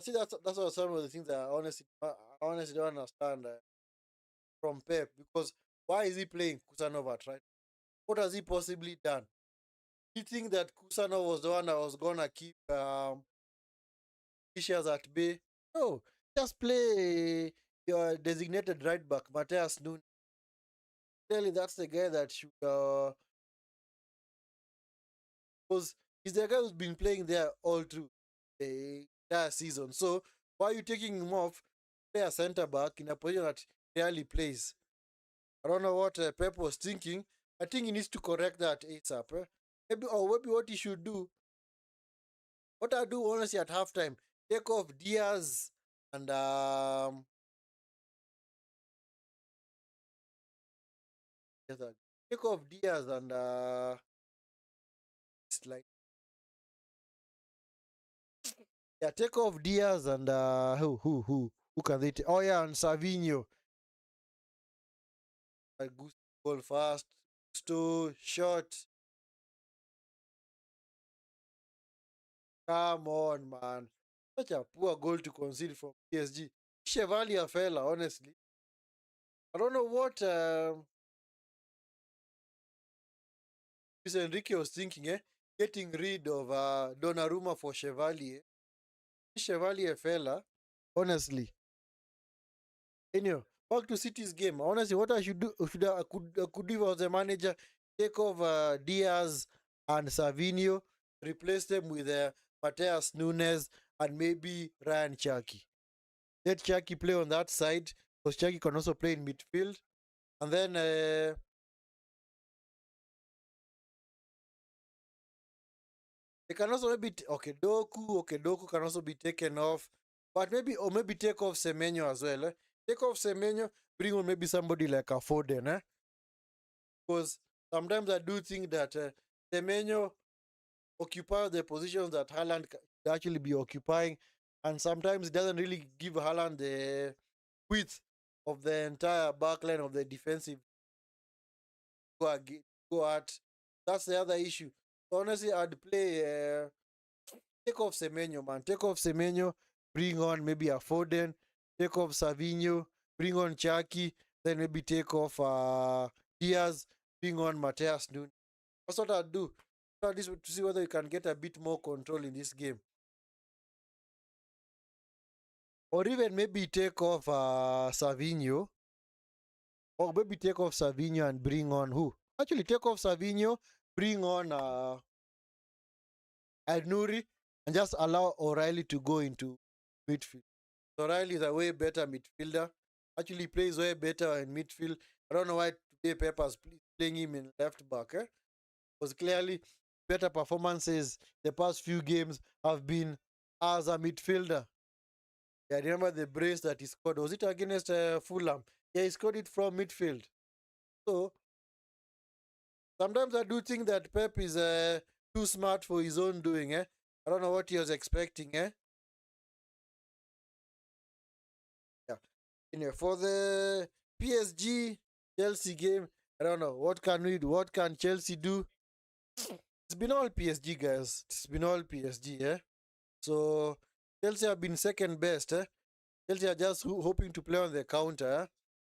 See, that's what some of the things that I honestly don't understand from Pep because why is he playing Kusanov at right? What has he possibly done? You think that Kusanov was the one that was gonna keep issues at bay? No, just play your designated right back, Mateus Nunes. Clearly, that's the guy that should because he's the guy who's been playing there all through the entire season. So why are you taking him off? Play a centre back in a position that he rarely plays. I don't know what Pep was thinking. I think he needs to correct that ASAP. Maybe what he should do, what I do honestly at halftime, take off Diaz and take off Diaz and it's like yeah, take off Diaz and who can they take? Oh yeah, and Savinho. Gusto goal fast. Gusto shot. Come on, man. Such a poor goal to concede from PSG. Chevalier fella, honestly. I don't know what Luis Enrique was thinking, getting rid of Donnarumma for Chevalier. Chevalier fella, honestly. Anyway, back to City's game. Honestly, what I should do, I could do if I was a manager, take off Diaz and Savinho, replace them with Mateus Nunes and maybe Ryan Cherki. Let Cherki play on that side because Cherki can also play in midfield. And then They can also maybe okay, Doku can also be taken off, but maybe take off Semenyo as well. Take off Semenyo, bring on maybe somebody like a Foden, because sometimes I do think that Semenyo occupies the positions that Haaland could actually be occupying, and sometimes it doesn't really give Haaland the width of the entire backline of the defensive go at. That's the other issue. So honestly, I'd play. Take off Semenyo, man. Take off Semenyo. Bring on maybe a Foden. Take off Savinho. Bring on Chaki. Then maybe take off Diaz. Bring on Mateus Nunes. That's what I'd do. So this to see whether you can get a bit more control in this game. Or even maybe take off Savinho. Or maybe take off Savinho and bring on who? Actually, take off Savinho. Bring on Nuri. And just allow O'Reilly to go into midfield. O'Reilly is a way better midfielder. Actually plays way better in midfield. I don't know why today Peppers playing him in left back. Because clearly better performances the past few games have been as a midfielder. Yeah, I remember the brace that he scored. Was it against Fulham? Yeah, he scored it from midfield. So sometimes I do think that Pep is too smart for his own doing. I don't know what he was expecting. Yeah. For the PSG Chelsea game, I don't know what can we do. What can Chelsea do? It's been all PSG, guys. It's been all PSG. So Chelsea have been second best. Chelsea are just hoping to play on the counter.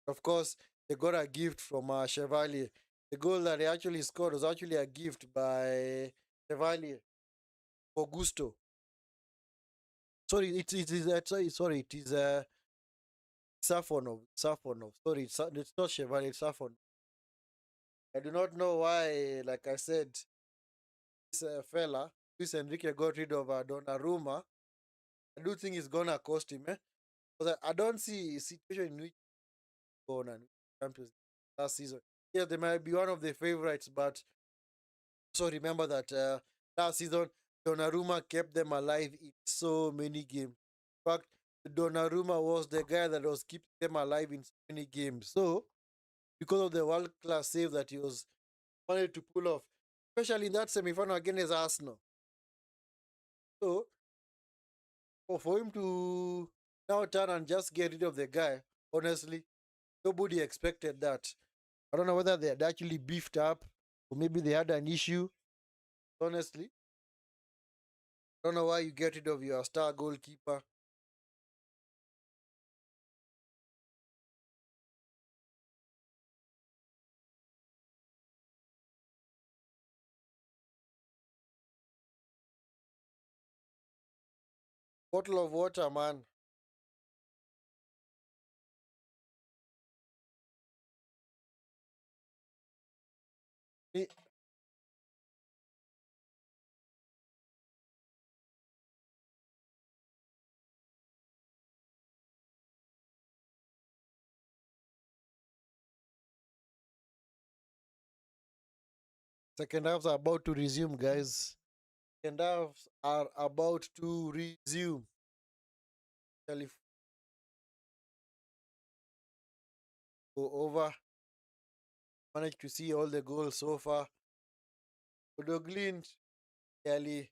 Of course, they got a gift from Chevalier. The goal that they actually scored was actually a gift by Chevalier for Gusto. Sorry, it is sorry, it is Safonov. Safonov. Sorry, it's not Chevalier, it's Safonov. I do not know why, like I said, this fella, Luis Enrique got rid of Donnarumma. I do think it's gonna cost him, because I don't see a situation in which going on Champions League last season. Yeah, they might be one of the favorites, but also remember that last season Donnarumma kept them alive in so many games. In fact, Donnarumma was the guy that was keeping them alive in so many games. So because of the world class save that he was wanted to pull off, especially in that semi-final against Arsenal. So for him to now turn and just get rid of the guy, honestly, nobody expected that. I don't know whether they had actually beefed up or maybe they had an issue. Honestly, I don't know why you get rid of your star goalkeeper. Bottle of water, man. Second halves are about to resume, guys. Second halves are about to resume. Go over. Managed to see all the goals so far. Odoglint clearly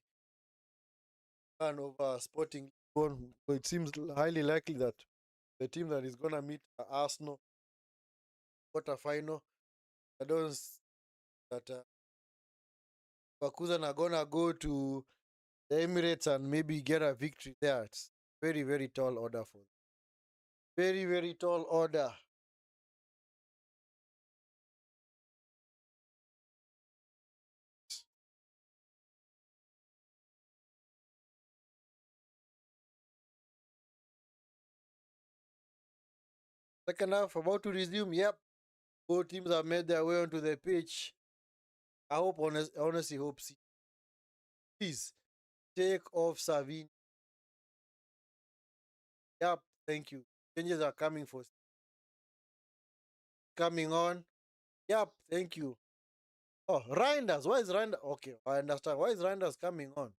ran over Sporting. So it seems highly likely that the team that is gonna meet Arsenal quarter final. I don't that Bakuza are gonna go to the Emirates and maybe get a victory there. It's very, very tall order for them. Very, very tall order. Second half about to resume. Yep. Both teams have made their way onto the pitch. I hope honestly hope please take off Savin. Yep, thank you. Changes are coming on. Yep, thank you. Oh, Reinders. Why is Reinders? Okay, I understand. Why is Reinders coming on?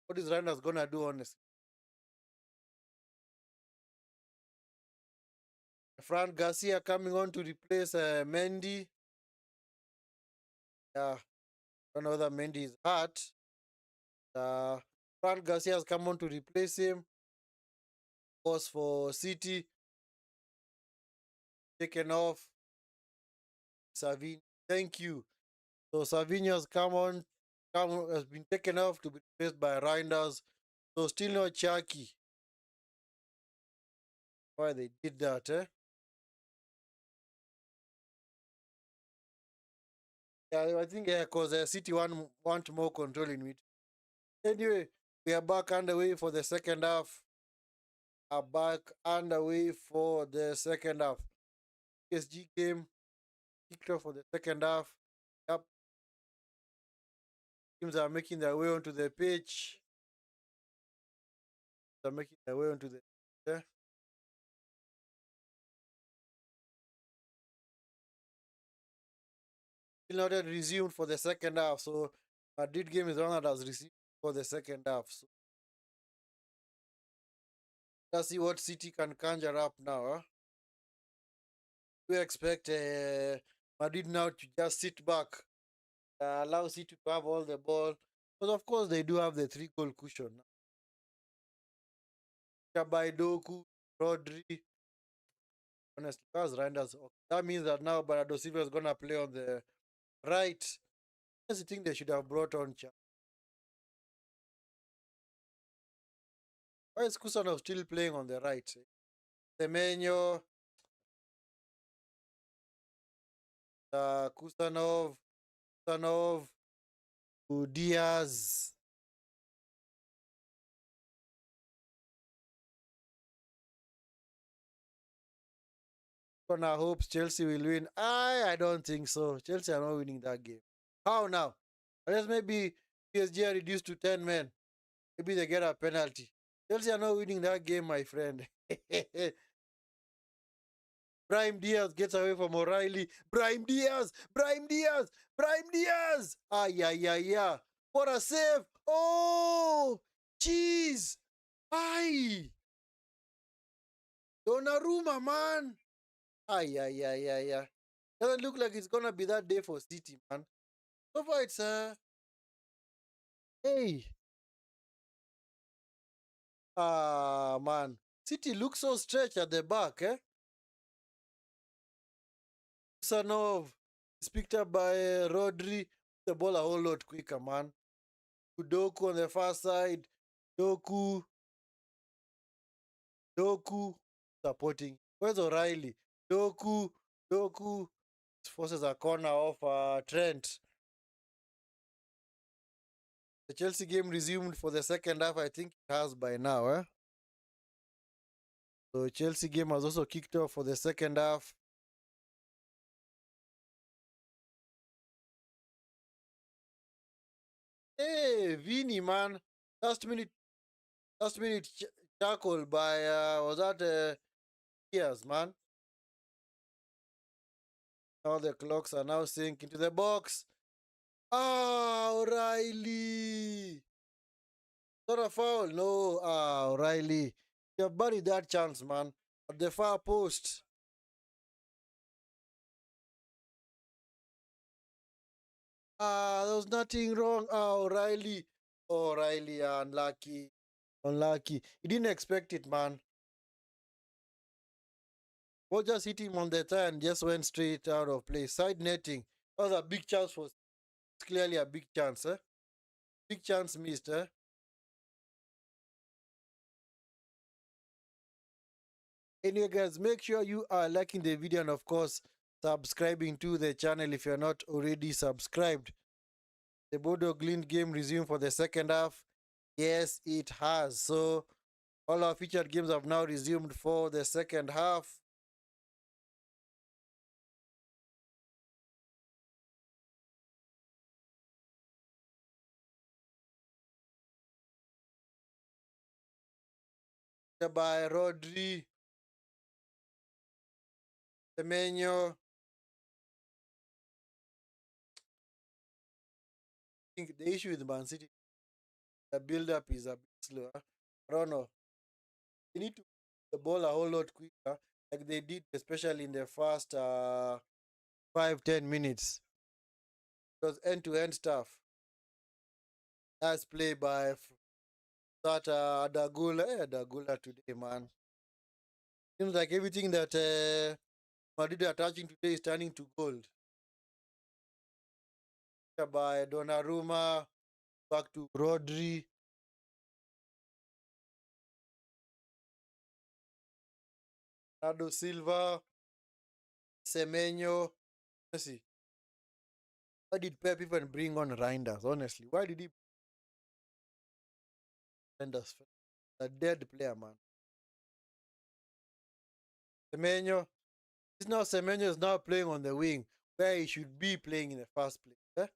What is Reinders gonna do, honestly? Fran Garcia coming on to replace Mendy. Yeah, don't know whether Mendy is hurt. Fran Garcia has come on to replace him. Of course, for City, taken off Savini. Thank you. So Savini has has been taken off to be replaced by Reinders. So still no Chucky. Why they did that, eh? Yeah, I think, yeah, because City want more control in it. Anyway, we are back underway for the second half. Are back underway for the second half. PSG game kicked off for the second half. Yep, teams are making their way onto the pitch. They're making their way onto the yeah. Still not yet resumed for the second half. So Madrid game is one that has resumed for the second half. So let's see what City can conjure up now. Huh? We expect Madrid now to just sit back, allow City to have all the ball. But of course, they do have the 3 goal cushion. By Doku, Rodri. Honestly, that's Reinders. That means that now Bernardo Silva is going to play on the right. I just think they should have brought on Why is Kusanov still playing on the right? Semenyo, Kusanov, Diaz. Gonna hopes Chelsea will win. I don't think so. Chelsea are not winning that game. How now? Unless maybe PSG are reduced to 10 men. Maybe they get a penalty. Chelsea are not winning that game, my friend. Brahim Diaz gets away from O'Reilly. Brahim Diaz! Brahim Diaz! Brahim Diaz! Ah, yeah, yeah, yeah. What a save! Oh! Jeez! Aye! Donnarumma, man! Ah, yeah, yeah, yeah, yeah. Doesn't look like it's gonna be that day for City, man. So far, it's hey, man. City looks so stretched at the back, eh? Sanov is picked up by Rodri. The ball a whole lot quicker, man. Doku on the far side. Doku, Doku supporting. Where's O'Reilly? Doku forces a corner off Trent. The Chelsea game resumed for the second half. I think it has by now, eh? So Chelsea game has also kicked off for the second half. Hey, Vini, man. Last minute, last minute tackle by was that Diaz, man. Now the clocks are now syncing into the box. Ah, O'Reilly. Not a foul. No, O'Reilly. You have buried that chance, man. At the far post. There was nothing wrong. O'Reilly. O'Reilly, unlucky. Unlucky. He didn't expect it, man. Ball just hit him on the thigh and just went straight out of play. Side netting. That was a big chance for clearly a big chance, eh? Big chance missed, eh? Anyway, guys, make sure you are liking the video and, of course, subscribing to the channel if you're not already subscribed. The Bodo Glint game resumed for the second half. Yes, it has. So, all our featured games have now resumed for the second half. By Rodri, Semenyo. I think the issue with Man City, The build up is a bit slower. I don't know. They need to the ball a whole lot quicker, like they did, especially in the first 5-10 minutes. It was end to end stuff. Nice play by that Dagula. Dagula today, man. Seems like everything that Madrid are touching today is turning to gold. By Donnarumma, back to Rodri, Nado Silva, Semenyo. Messi. Why did Pep even bring on Reinders? Honestly, why did he bring Reinders? A dead player, man. Semenyo. This now Semenyo is now playing on the wing where he should be playing in the first place. Eh?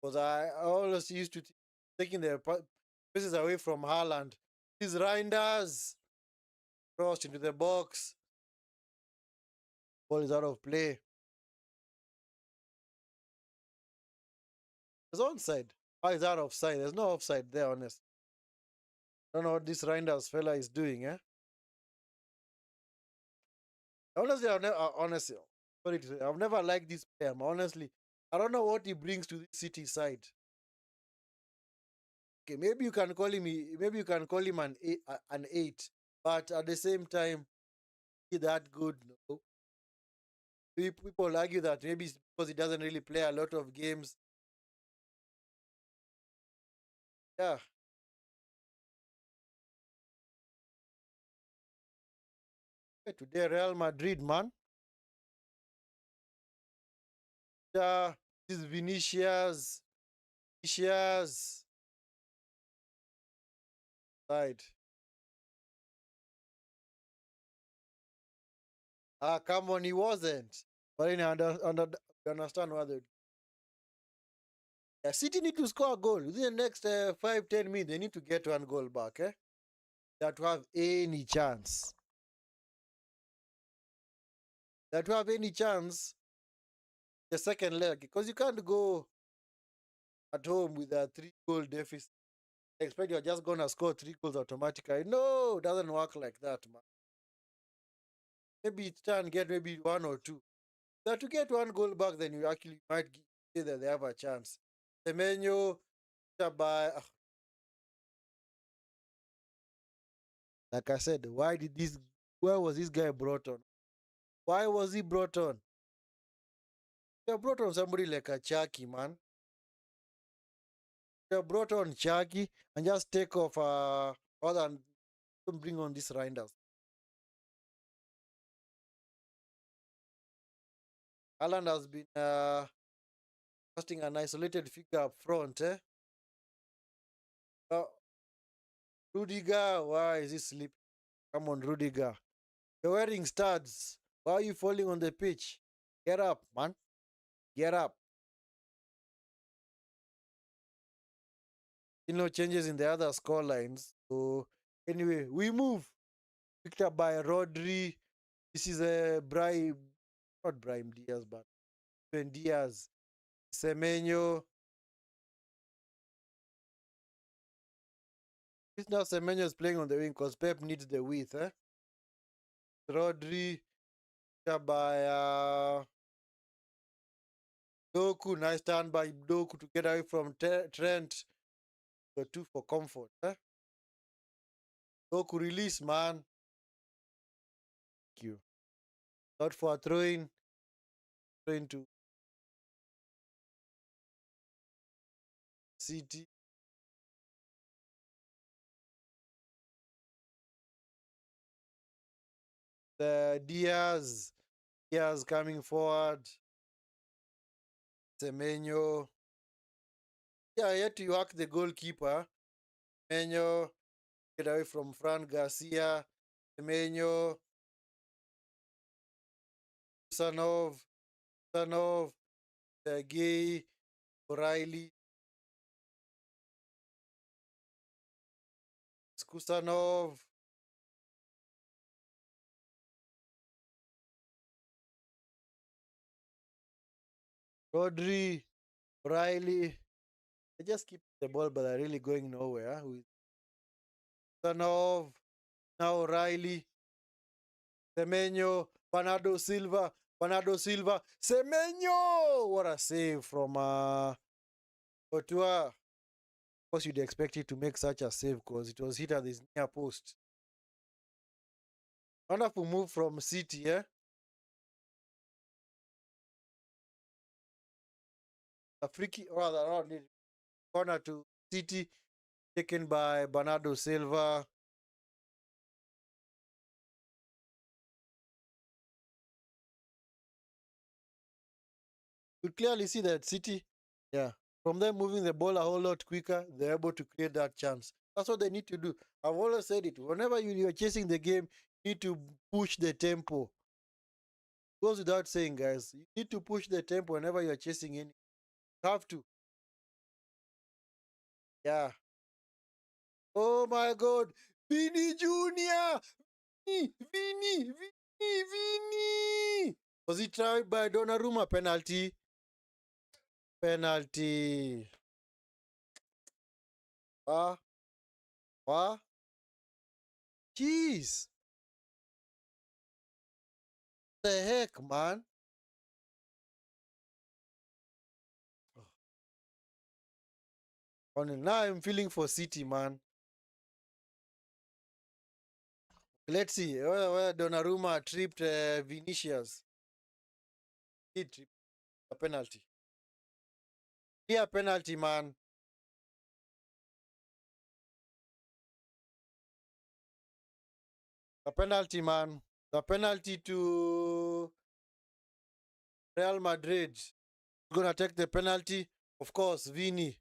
Because I always used to taking the passes away from Haaland. These Reinders crossed into the box. Ball is out of play. It's onside. Why is that offside? There's no offside there, honestly. I don't know what this Reinders fella is doing, eh? Honestly, sorry to say, I've never liked this player. Honestly, I don't know what he brings to the City side. Okay, maybe you can call him. Maybe you can call him an eight, but at the same time, he that good. No, people argue that maybe it's because he doesn't really play a lot of games. Yeah, today Real Madrid, man. Yeah, this Vinicius, Vinicius, right? Ah, come on, he wasn't. But then you understand why they. Yeah, City need to score a goal within the next 5-10 minutes. They need to get one goal back. Eh, that to have any chance. That to have any chance the second leg because you can't go at home with a 3 goal deficit. Expect you're just gonna score 3 goals automatically. No, it doesn't work like that, man. Maybe it's try and get maybe one or two. Now to get one goal back, then you actually might say that they have a chance. Semenyo, by like I said, why was this guy brought on? Why was he brought on? They brought on somebody like a Chucky, man. They brought on Chucky and just take off other than don't bring on these Reinders. Alan has been casting an isolated figure up front, eh? Uh, Rudiger, why is he sleeping? Come on, Rudiger. You're wearing studs. Why are you falling on the pitch? Get up, man. Get up. Changes in the other score lines. So, anyway, we move. Picked up by Rodri. This is a not Brahim Diaz, but Ben Diaz. Semenyo. This now Semenyo is playing on the wing because Pep needs the width, eh? Rodri. Picked up by Doku. Nice turn by Doku to get away from Trent. The two for comfort, eh? Doku release, man. Thank you. Not for a throwing to City. Diaz coming forward. Semenyo. Yeah, yet to work the goalkeeper. Semenyo. Get away from Fran Garcia. Semenyo. Sanov. Gay. O'Reilly. Kusanov. Rodri. O'Reilly. They just keep the ball, but they're really going nowhere. With Sanov, now Riley, Semenyo, Bernardo Silva, Semenyo! What a save from Otua. Of course, you'd expect it to make such a save because it was hit at this near post. Wonderful move from City, eh? A free kick, rather, not corner to City, taken by Bernardo Silva. You clearly see that City, yeah, from them moving the ball a whole lot quicker, they're able to create that chance. That's what they need to do. I've always said it. Whenever you're chasing the game, you need to push the tempo. Goes without saying, guys. You need to push the tempo whenever you're chasing in. You have to. Yeah. Oh my God. Vini Jr. Vini. Was he tried by Donnarumma? Penalty. Penalty. Ah. Ah. Jeez. The heck, man? Now I'm feeling for City, man. Let's see where Donnarumma tripped Vinicius. He tripped a penalty. Clear penalty, man. A penalty, man. The penalty to Real Madrid. Gonna take the penalty. Of course, Vini.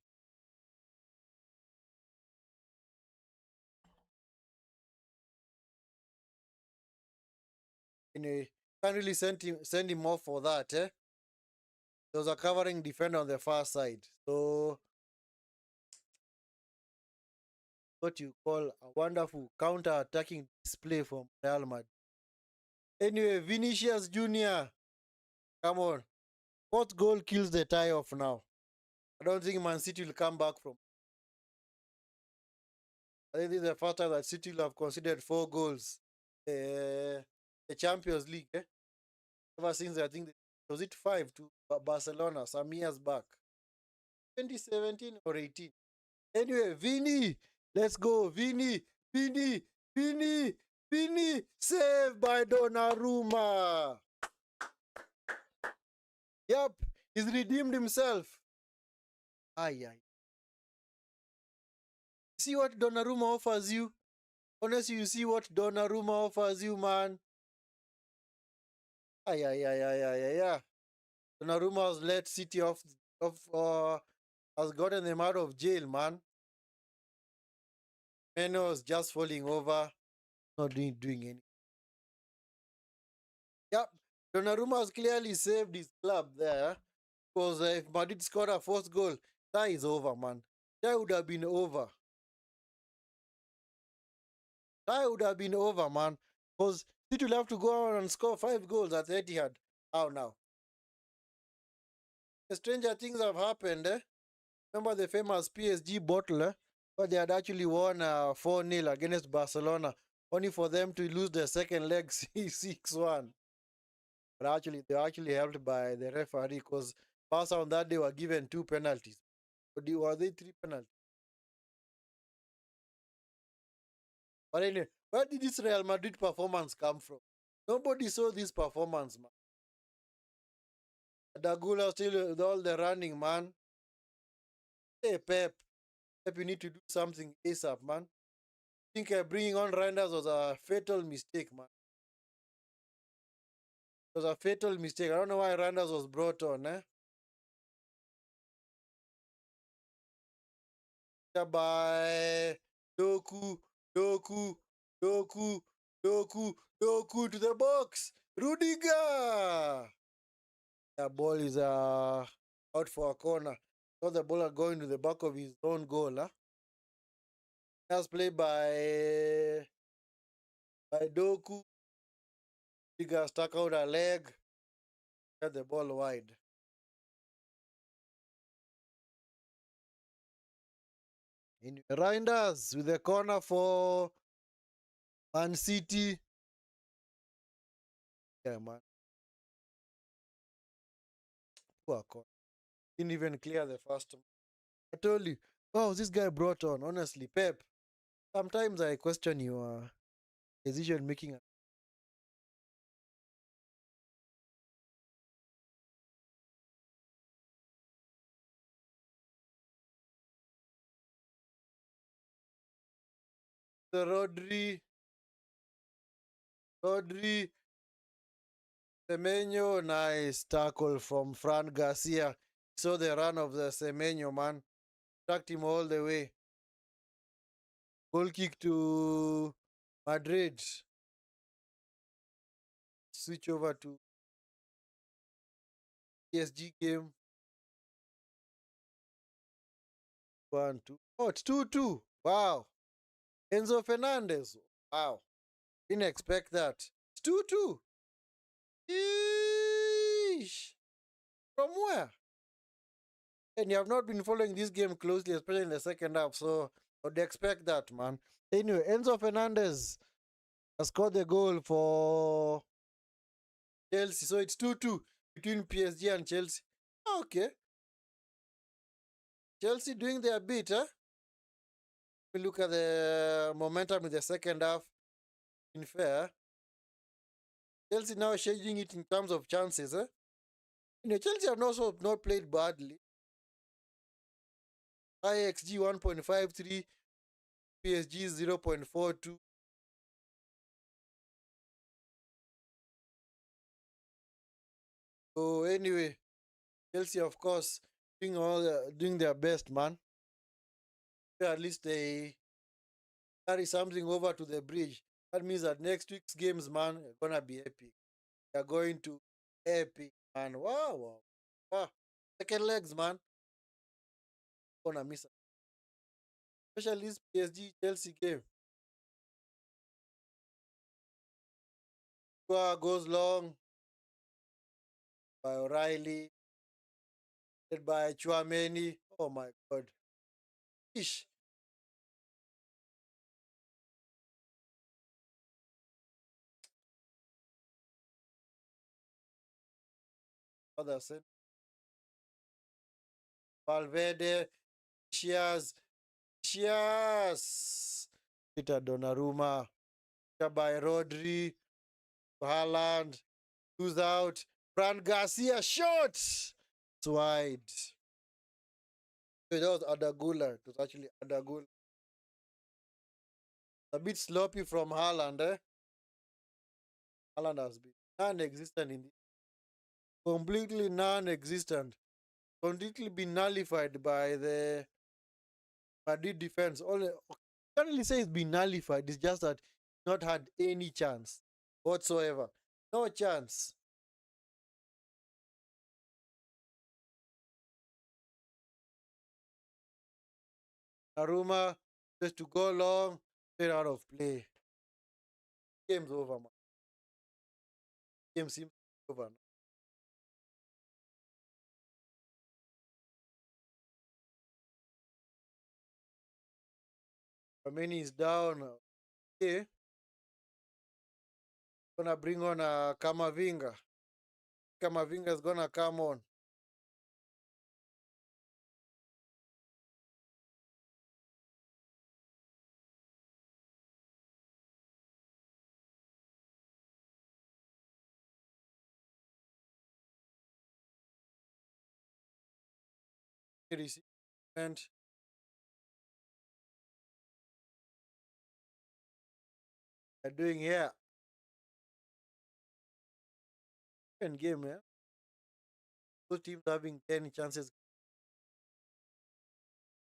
Can't really send him off for that, eh? There was a covering defender on the far side. So what you call a wonderful counter-attacking display from Real Madrid. Anyway, Vinicius Jr. Come on. Fourth goal kills the tie off now. I don't think Man City will come back from. I think this is the first time that City will have considered 4 goals. The Champions League, eh? Ever since I think was it 5 to Barcelona some years back. 2017 or 18. Anyway, Vini, let's go. Vini, saved by Donnarumma. Yep, he's redeemed himself. Aye. See what Donnarumma offers you? Honestly, you see what Donnarumma offers you, man. Aye. Donnarumma has let City has gotten them out of jail, man. Menos just falling over, not doing anything. Yep, Donnarumma has clearly saved his club there. Because if Madrid scored a fourth goal, that is over, man. That would have been over. That would have been over, man. Because City will have to go on and score 5 goals at Etihad. How now? The stranger things have happened, eh? Remember the famous PSG bottle, eh? But they had actually won 4-0 against Barcelona, only for them to lose the second leg 6-1. But actually, they were actually helped by the referee because Barca on that day were given 2 penalties. Or were they 3 penalties? But anyway, where did this Real Madrid performance come from? Nobody saw this performance, man. Dagula still with all the running, man. Hey, Pep, you need to do something ASAP, man. I think bringing on Reinders was a fatal mistake, man. It was a fatal mistake. I don't know why Reinders was brought on, eh? By Doku to the box. Rudiger. The ball is out for a corner. So the ball are going to the back of his own goal. Huh? That's played by Doku. Rudiger stuck out a leg. Get the ball wide. In Reinders with the corner for Man City. Yeah, man. Poor corner. Didn't even clear the first one. I told you, oh, this guy brought on. Honestly, Pep. Sometimes I question your decision making. The Rodri, Semenyo, nice tackle from Fran Garcia. Saw the run of the Semenyo, man. Tracked him all the way. Goal kick to Madrid. Switch over to PSG game. 1-2. Oh, it's 2-2. Wow. Enzo Fernandez. Wow. Didn't expect that. It's 2-2. Yeesh. From where? And you have not been following this game closely, especially in the second half. So I would expect that, man. Anyway, Enzo Fernandez has scored the goal for Chelsea. So it's 2-2 between PSG and Chelsea. Okay. Chelsea doing their bit, huh? We look at the momentum in the second half. In fair, Chelsea now changing it in terms of chances, eh? Chelsea have also not played badly. IXG 1.53, PSG 0.42. So anyway, Chelsea of course doing their best, man. At least they carry something over to the bridge. That means that next week's games, man, are gonna be epic. They're going to epic, man. Wow, wow, wow. Second legs, man. Gonna miss it. Especially this PSG Chelsea game. Goes long by O'Reilly, led by Chouameni. Oh my God. Ish. Other said Valverde, Shears, Shears. Peter Donnarumma, by Rodri, Haaland, who's out. Fran Garcia shot. It's wide. That was Adagula. It was actually Adagula. A bit sloppy from Haaland, eh? Haaland has been non-existent in this. Completely non-existent. Completely been nullified by the Madrid defense. Only can't really say it's been nullified. It's just that not had any chance whatsoever. No chance. Aruma just to go long, straight out of play. Game's over, man. Game seems over. Kameni is down. Okay. Gonna bring on Kamavinga. Kamavinga is gonna come on. And they're doing here. And game, yeah. Both teams having 10 chances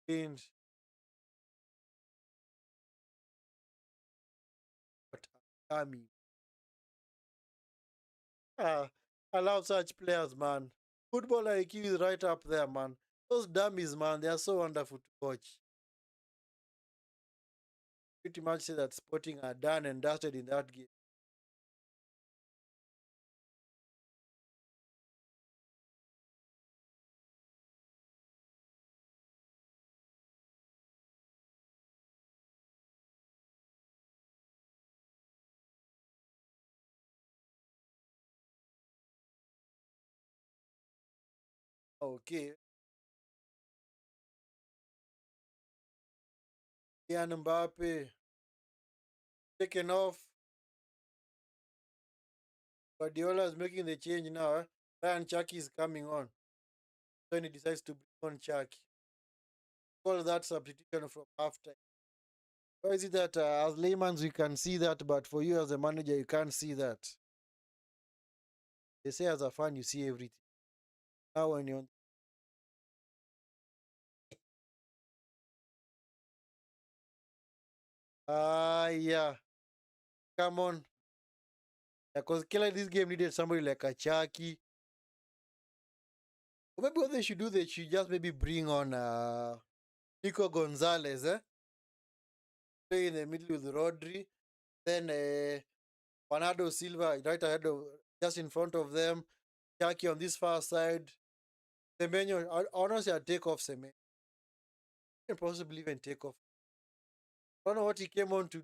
gained. But Army. Ah, I love such players, man. Football IQ is right up there, man. Those dummies, man, they are so wonderful to watch. Pretty much say that Sporting are done and dusted in that game. Okay. Ian Mbappe taken off. Guardiola is making the change now. Ryan Chucky is coming on. When he decides to bring on Chucky. Call that substitution from halftime. Why is it that as laymen we can see that, but for you as a manager you can't see that? They say as a fan you see everything. Now when you're yeah, come on. Because Killer this game needed somebody like a Chucky. Or maybe what they should do, they should just maybe bring on Nico Gonzalez, play in the middle with Rodri. Then Bernardo Silva right ahead of, just in front of them. Chucky on this far side. Semenyo, honestly, I'd take off Semenyo. Can possibly even take off. I don't know what he came on to.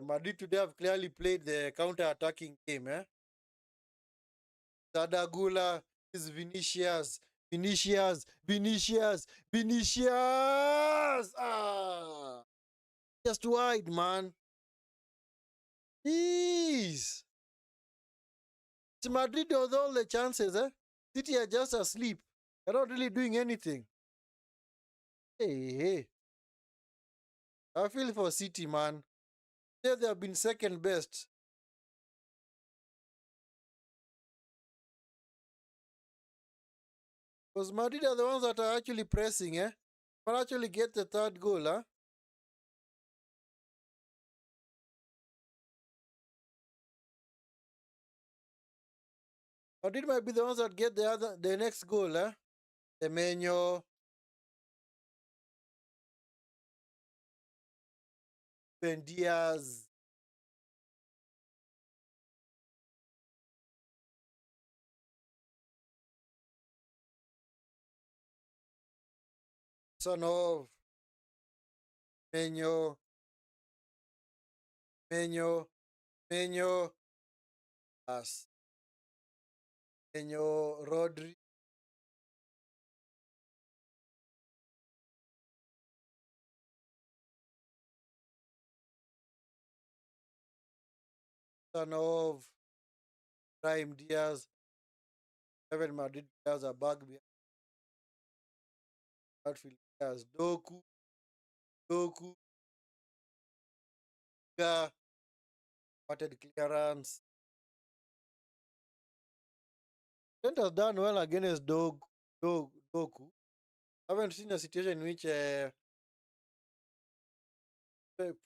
Madrid today have clearly played the counter-attacking game. Sadagula is Vinicius. Vinicius. Vinicius. Vinicius. Just wide, man. Jeez. It's Madrid with all the chances, City are just asleep. They're not really doing anything. Hey. I feel for City, man. They have been second best. Because Madrid are the ones that are actually pressing, But actually get the third goal, Madrid might be the ones that get the next goal, Semenyo, Ben Diaz, son of Menyo, Menyo, Menyo, as Menyo, Rodri, son of Prime Diaz, Seven Madrid players are back behind outfield players. Doku, Ga, batted clearance. Trent has done well against Doku. I haven't seen a situation in which very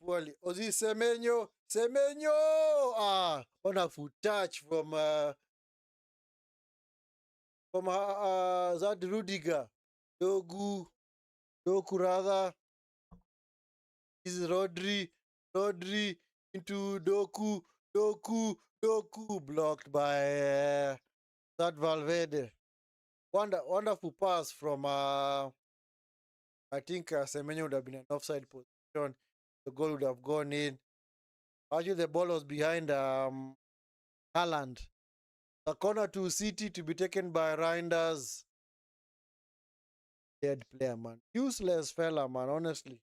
poorly. Ozi Semenyo, wonderful touch from that Rudiger, Doku rather. This is Rodri into Doku blocked by that Valverde. Wonderful pass from I think Semenyo would have been an offside position. The goal would have gone in. Actually, the ball was behind Haaland. The corner to City to be taken by Reinders. Dead player, man. Useless fella, man, honestly.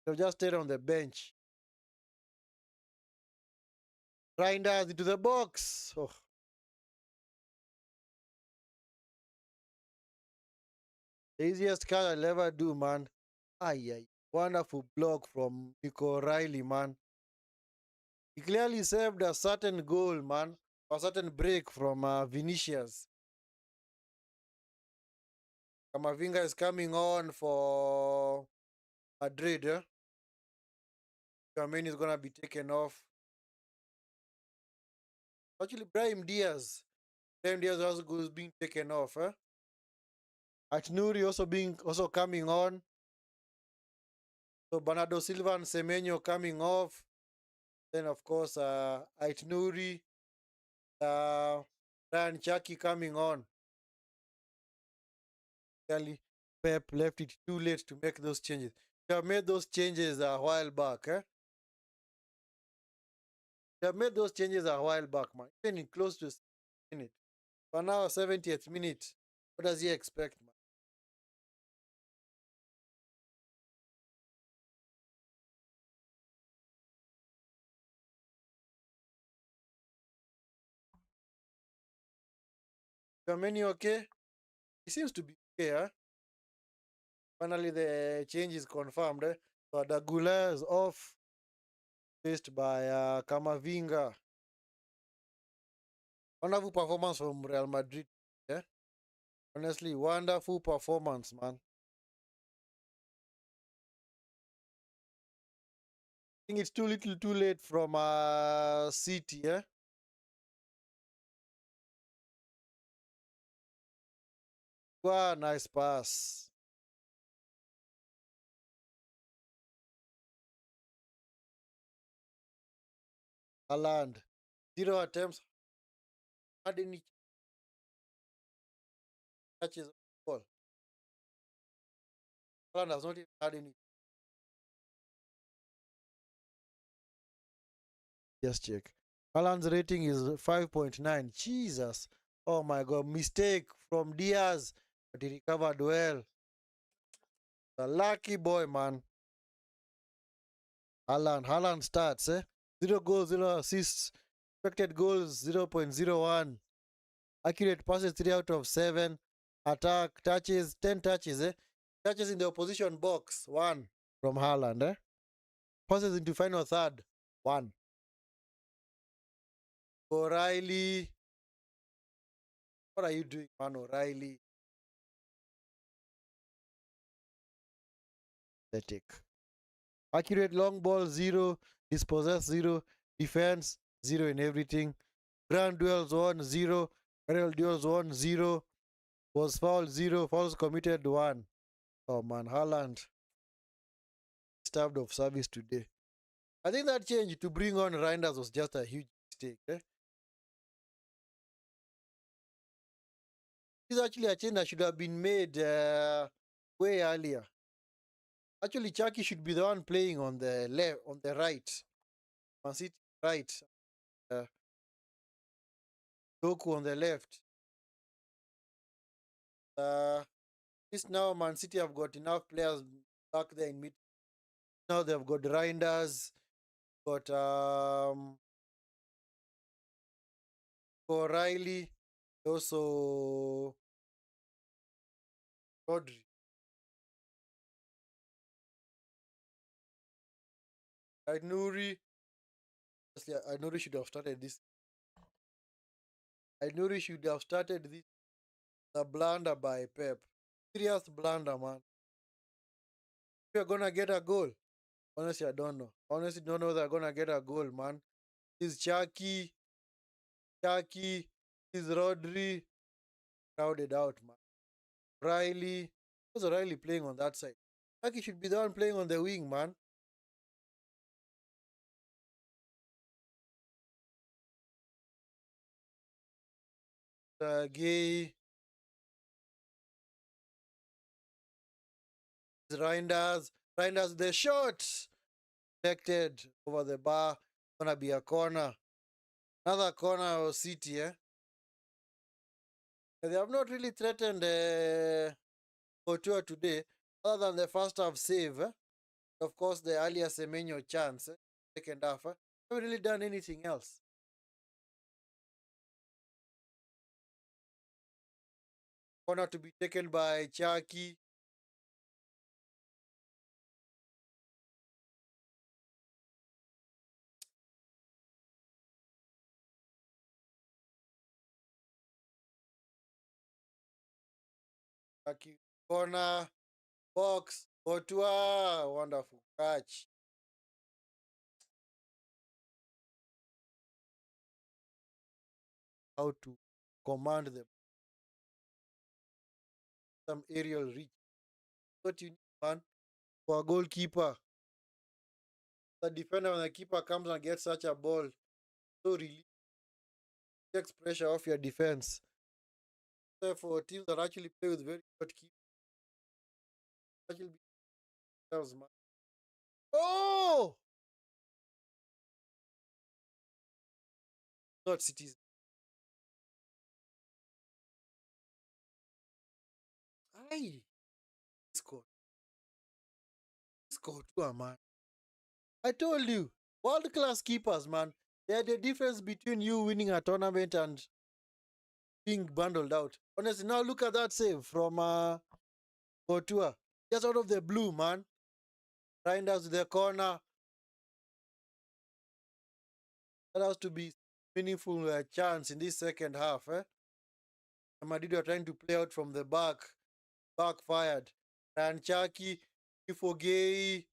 They've just stayed on the bench. Reinders into the box. Oh. The easiest cut I'll ever do, man. Ay. Wonderful block from Nico Riley, man. He clearly saved a certain goal, man. A certain break from Vinicius. Kamavinga is coming on for Madrid. Jermaine is going to be taken off. Actually, Brahim Diaz. Brahim Diaz also is being taken off. Atnuri also coming on. So Bernardo Silva and Semenyo coming off. Then of course Aitnuri, Ryan Chucky coming on. Clearly, Pep left it too late to make those changes. They have made those changes a while back. They have made those changes a while back, man. Even in close to a minute. For now, 70th minute. What does he expect, man? Kameni okay? He seems to be okay, huh? Finally, the change is confirmed. So Dagula is off, faced by Kamavinga. Wonderful performance from Real Madrid. Yeah, honestly, wonderful performance, man. I think it's too little, too late from City. Yeah, wow, nice pass. Haaland, zero attempts, had any touches of the ball. Haaland has not even had any. Just check. Haaland's rating is 5.9. Jesus. Oh my God. Mistake from Diaz. But he recovered well. The lucky boy, man. Haaland starts, eh? 0 goals, 0 assists. Expected goals 0.01. Accurate passes 3 out of 7. Attack touches 10 touches, eh? Touches in the opposition box 1 from Haaland, eh? Passes into final third 1. O'Reilly. What are you doing, man? O'Reilly. Pathetic. Accurate long ball 0. Dispossess 0. Defense 0 in everything. Ground duels 1 0. Aerial duels 1 0. Was foul 0. Fouls committed 1. Oh man, Haaland starved of service today. I think that change to bring on Reinders was just a huge mistake. Eh? This is actually a change that should have been made way earlier. Actually, Chucky should be the one playing on the left, on the right. Man City right. Uh, Doku on the left. At least now Man City have got enough players back there in mid. Now they've got Reinders, got O'Reilly, also Rodri. Nuri. Honestly, Nuri should have started this. Nuri should have started this. A blunder by Pep. Serious blunder, man. If you're gonna get a goal, honestly, I don't know. Honestly, don't know they're gonna get a goal, man. Is Chucky, is Rodri crowded out, man. Riley, who's Riley playing on that side? Chucky should be the one playing on the wing, man. Gay, Reinders, the shot connected over the bar. Gonna be a corner. Another corner of City, eh? They have not really threatened Couture today, other than the first half save. Of course, the earlier Semenyo chance, second half. Haven't really done anything else. Corner to be taken by Chucky. Chucky corner, box, Couture, wonderful catch. How to command them. Some aerial reach. What you need, man, for a goalkeeper. The defender, when the keeper comes and gets such a ball, so relief, takes pressure off your defense. So for teams that actually play with very good keepers, actually be themselves, man. Oh! Not Cities. Hey, score, score too, man. I told you, world class keepers, man. They're the difference between you winning a tournament and being bundled out. Honestly, now look at that save from Couture. Just out of the blue, man. Grinders to the corner. That has to be meaningful chance in this second half. Madrid are trying to play out from the back. Backfired. And Chucky, Ifogei.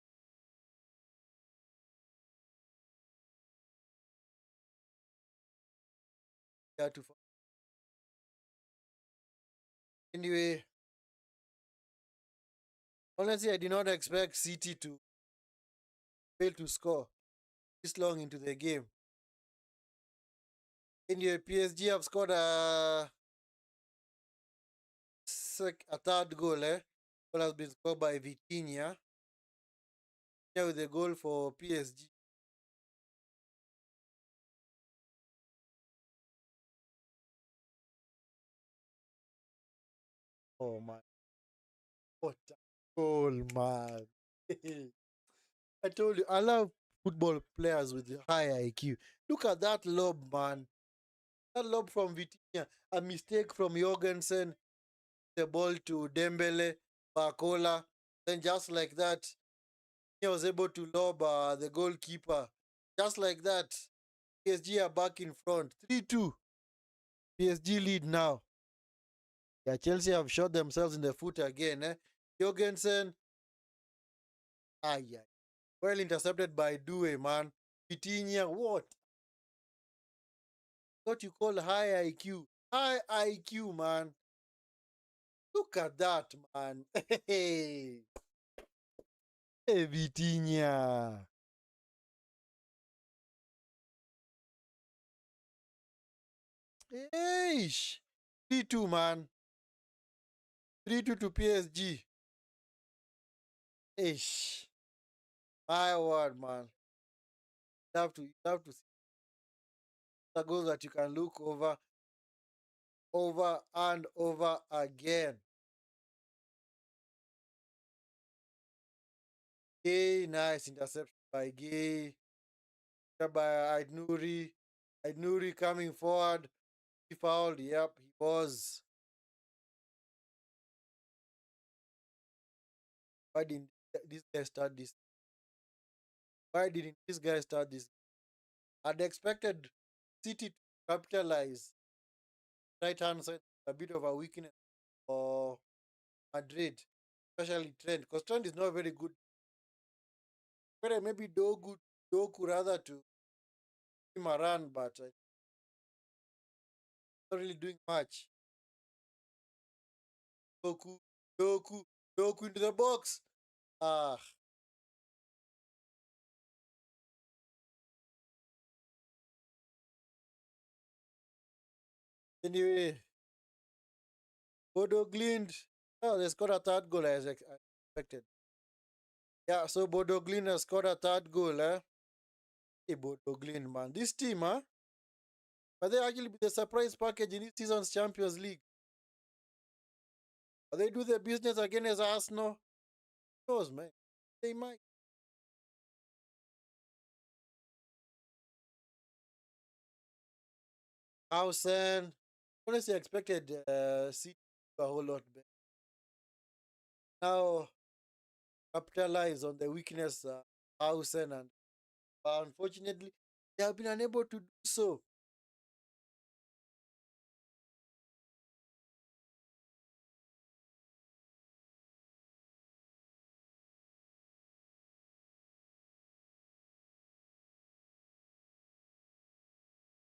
Anyway, honestly, I did not expect City to fail to score this long into the game. Anyway, PSG have scored a third goal. Goal has been scored by Vitinha. Here with the goal for PSG. Oh my, what a goal, man! I told you, I love football players with high IQ. Look at that lob, man. That lob from Vitinha. A mistake from Jorgensen. The ball to Dembele, Barcola. Then just like that, he was able to lob the goalkeeper. Just like that, PSG are back in front. 3-2. PSG lead now. Yeah, Chelsea have shot themselves in the foot again. Jorgensen, yeah. Well intercepted by Due, man. Vitinha, what? What you call high IQ? High IQ, man. Look at that, man. Hey, hey, Vitinha. Hey, 3-2, man. 3-2 to PSG. Ish. My word, man. You have to see the goals that you can look over and over again. Gay, nice interception by Gay. By Aidnuri. Aidnuri coming forward. He fouled. Yep, he was. Why didn't this guy start this? Why didn't this guy start this? I'd expected City to capitalize right hand side, a bit of a weakness for Madrid, especially Trent, because Trent is not very good. But maybe Doku rather to him a run, but not really doing much. Doku, Doku, Doku into the box. Ah, anyway, Bodo Glind. Oh, they scored a third goal as expected. Yeah, so Bodo Glind has scored a third goal. Hey, Bodo Glind, man. This team, are they actually be the surprise package in this season's Champions League? Are they do their business again as Arsenal? Who knows, man? They might. Hausen. Honestly, I expected City to do a whole lot better. Now, capitalize on the weakness Hausen, and unfortunately, they have been unable to do so.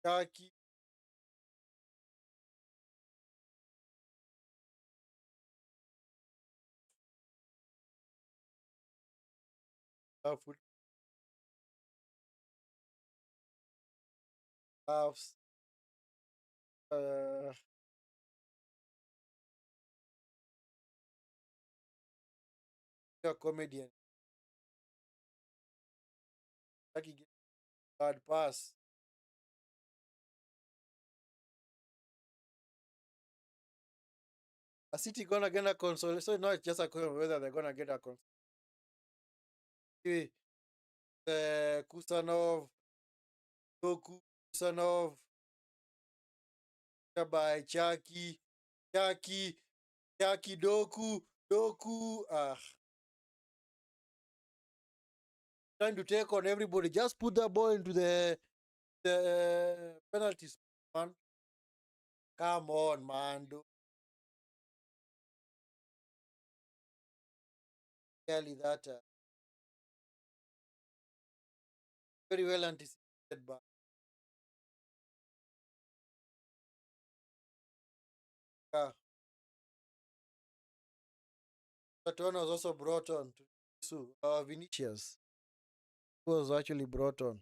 Turkey, foot halves, uh, a comedian. Turkey get bad pass. A City gonna get a console. So not just a question of whether they're gonna get a console. Kusanov, Doku, Kusanov, by Chaki, Doku. Trying to take on everybody. Just put the ball into the penalties, man. Come on, man. Clearly that very well anticipated by that one was also brought on to Vinicius. Was actually brought on.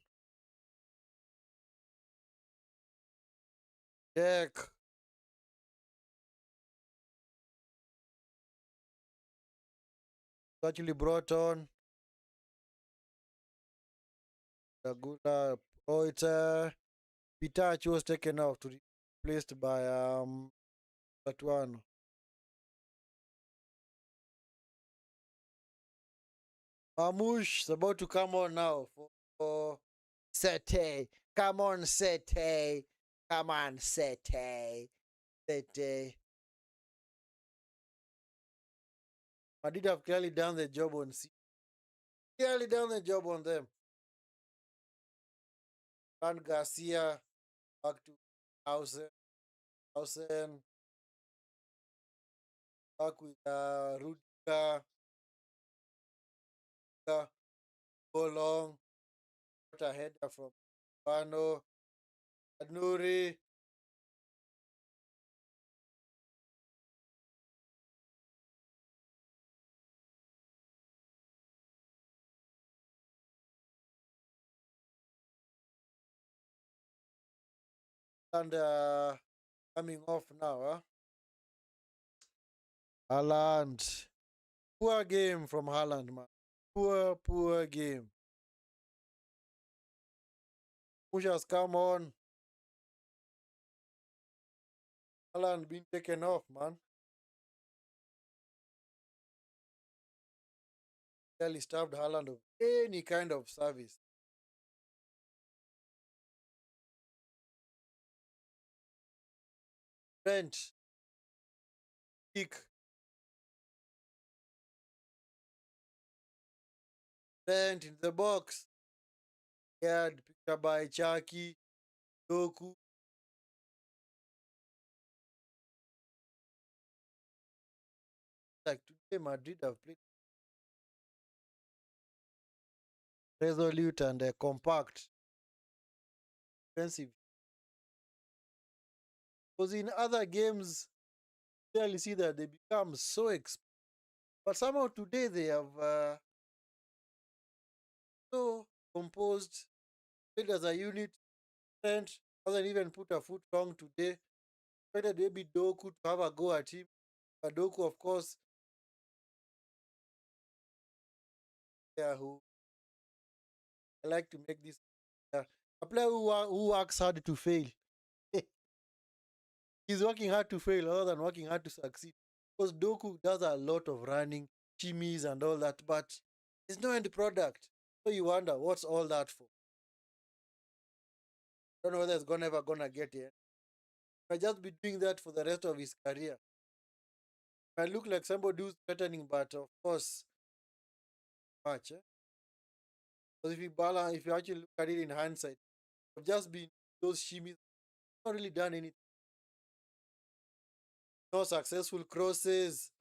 Jack actually brought on. The good, oh, it's Pitach was taken out to replaced by that one. Mamush is about to come on now for Sete. Come on, Sete. Come on, Sete. Sete. Madrid have clearly done the job on C. Clearly done the job on them. And Garcia back to Hausen back with Rudiger, go long, got a header from Pano, Nuri, and coming off now, huh? Haaland. Poor game from Haaland, man. Poor game. Push has come on. Haaland been taken off, man. Clearly starved Haaland of any kind of service. Trent, kick. Trent in the box. Yeah, picked up by Chaki, Doku. Like today, Madrid have played resolute and compact, defensive. Because in other games, clearly see that they become so but somehow today they have so composed, played as a unit. Trent hasn't even put a foot wrong today. Expected maybe Doku to have a go at him. But Doku, of course, yeah, who I like to make this a player who works hard to fail. He's working hard to fail rather than working hard to succeed. Because Doku does a lot of running, chimneys and all that, but there's no end product. So you wonder what's all that for? Don't know whether it's ever gonna get here. Might just be doing that for the rest of his career. Might look like somebody who's threatening, but of course, much. Because if you actually look at it in hindsight, have just been those shimmies, not really done anything. No successful crosses.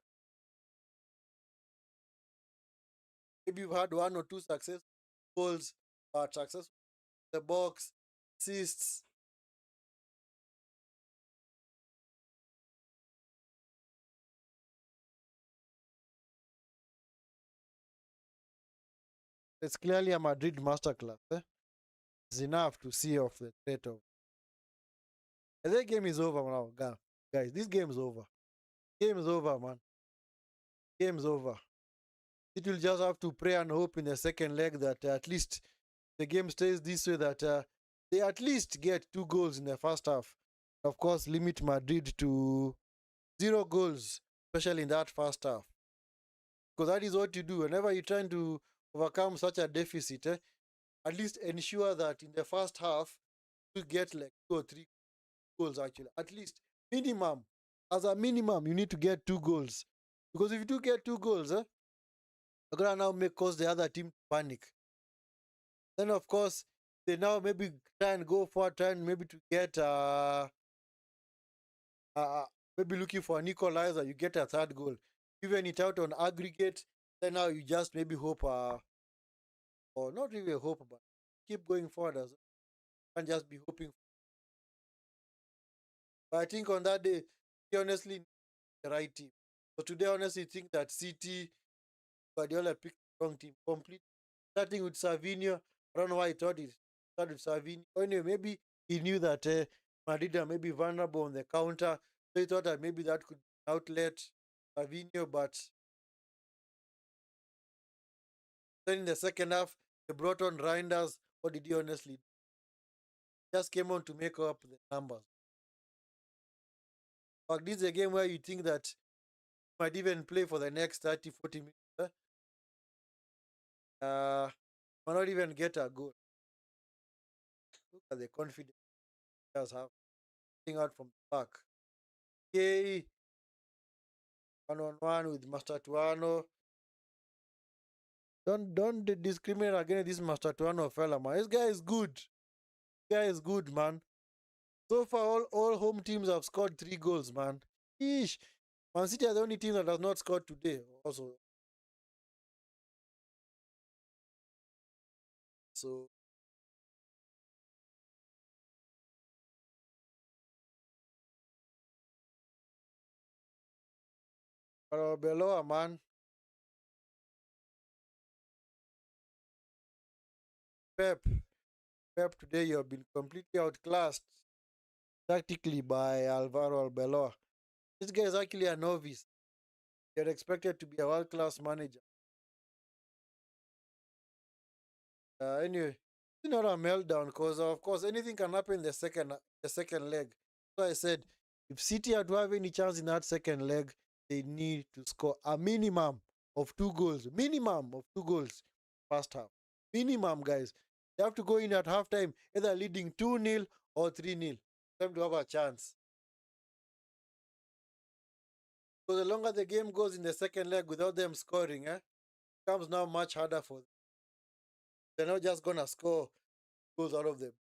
Maybe you've had one or two successful goals, but successful in the box, assists. It's clearly a Madrid masterclass. It's enough to see off the threat of. And that game is over now, guys. This game is over. Game is over, man. Game is over. It will just have to pray and hope in the second leg that at least the game stays this way, that they at least get 2 goals in the first half. Of course, limit Madrid to 0 goals especially in that first half. Because that is what you do. Whenever you're trying to overcome such a deficit, at least ensure that in the first half, you get like 2 or 3 goals actually. At least minimum. As a minimum, you need to get 2 goals. Because if you do get 2 goals, you're gonna now make cause the other team to panic. Then of course they now maybe try and go for trying maybe to get uh maybe looking for an equalizer, you get a third goal. Even it out on aggregate, then now you just maybe hope or not really hope, but keep going forward as well. And just be hoping. But I think on that day, he honestly the right team. So today, I honestly think that City, Guardiola picked the wrong team. Complete. Starting with Savinho, I don't know why he thought it started with Savinho. Anyway, maybe he knew that Madrid are maybe vulnerable on the counter. So he thought that maybe that could outlet Savinho. But then in the second half, they brought on Reinders. What did he honestly do? Just came on to make up the numbers. But this is a game where you think that he might even play for the next 30, 40 minutes. Might not even get a goal. Look at the confidence he has have out from the back. Okay, 1-on-1 with Master Tuano. Don't discriminate against this Master Tuano fella, man. This guy is good. This guy is good, man. So far, all home teams have scored 3 goals, man. Eesh. Man City are the only team that has not scored today. Also, so below, man. Pep, Pep today you have been completely outclassed tactically by Alvaro Arbeloa. This guy is actually a novice. You're expected to be a world class manager. Anyway, it's not a meltdown because of course anything can happen in the second leg. So I said if City are to have any chance in that second leg, they need to score a minimum of 2 goals. Minimum of 2 goals first half. Minimum, guys. They have to go in at halftime either leading 2-0 or 3-0. Time to have a chance. So the longer the game goes in the second leg without them scoring, becomes now much harder for them. They're not just gonna score goals out of them.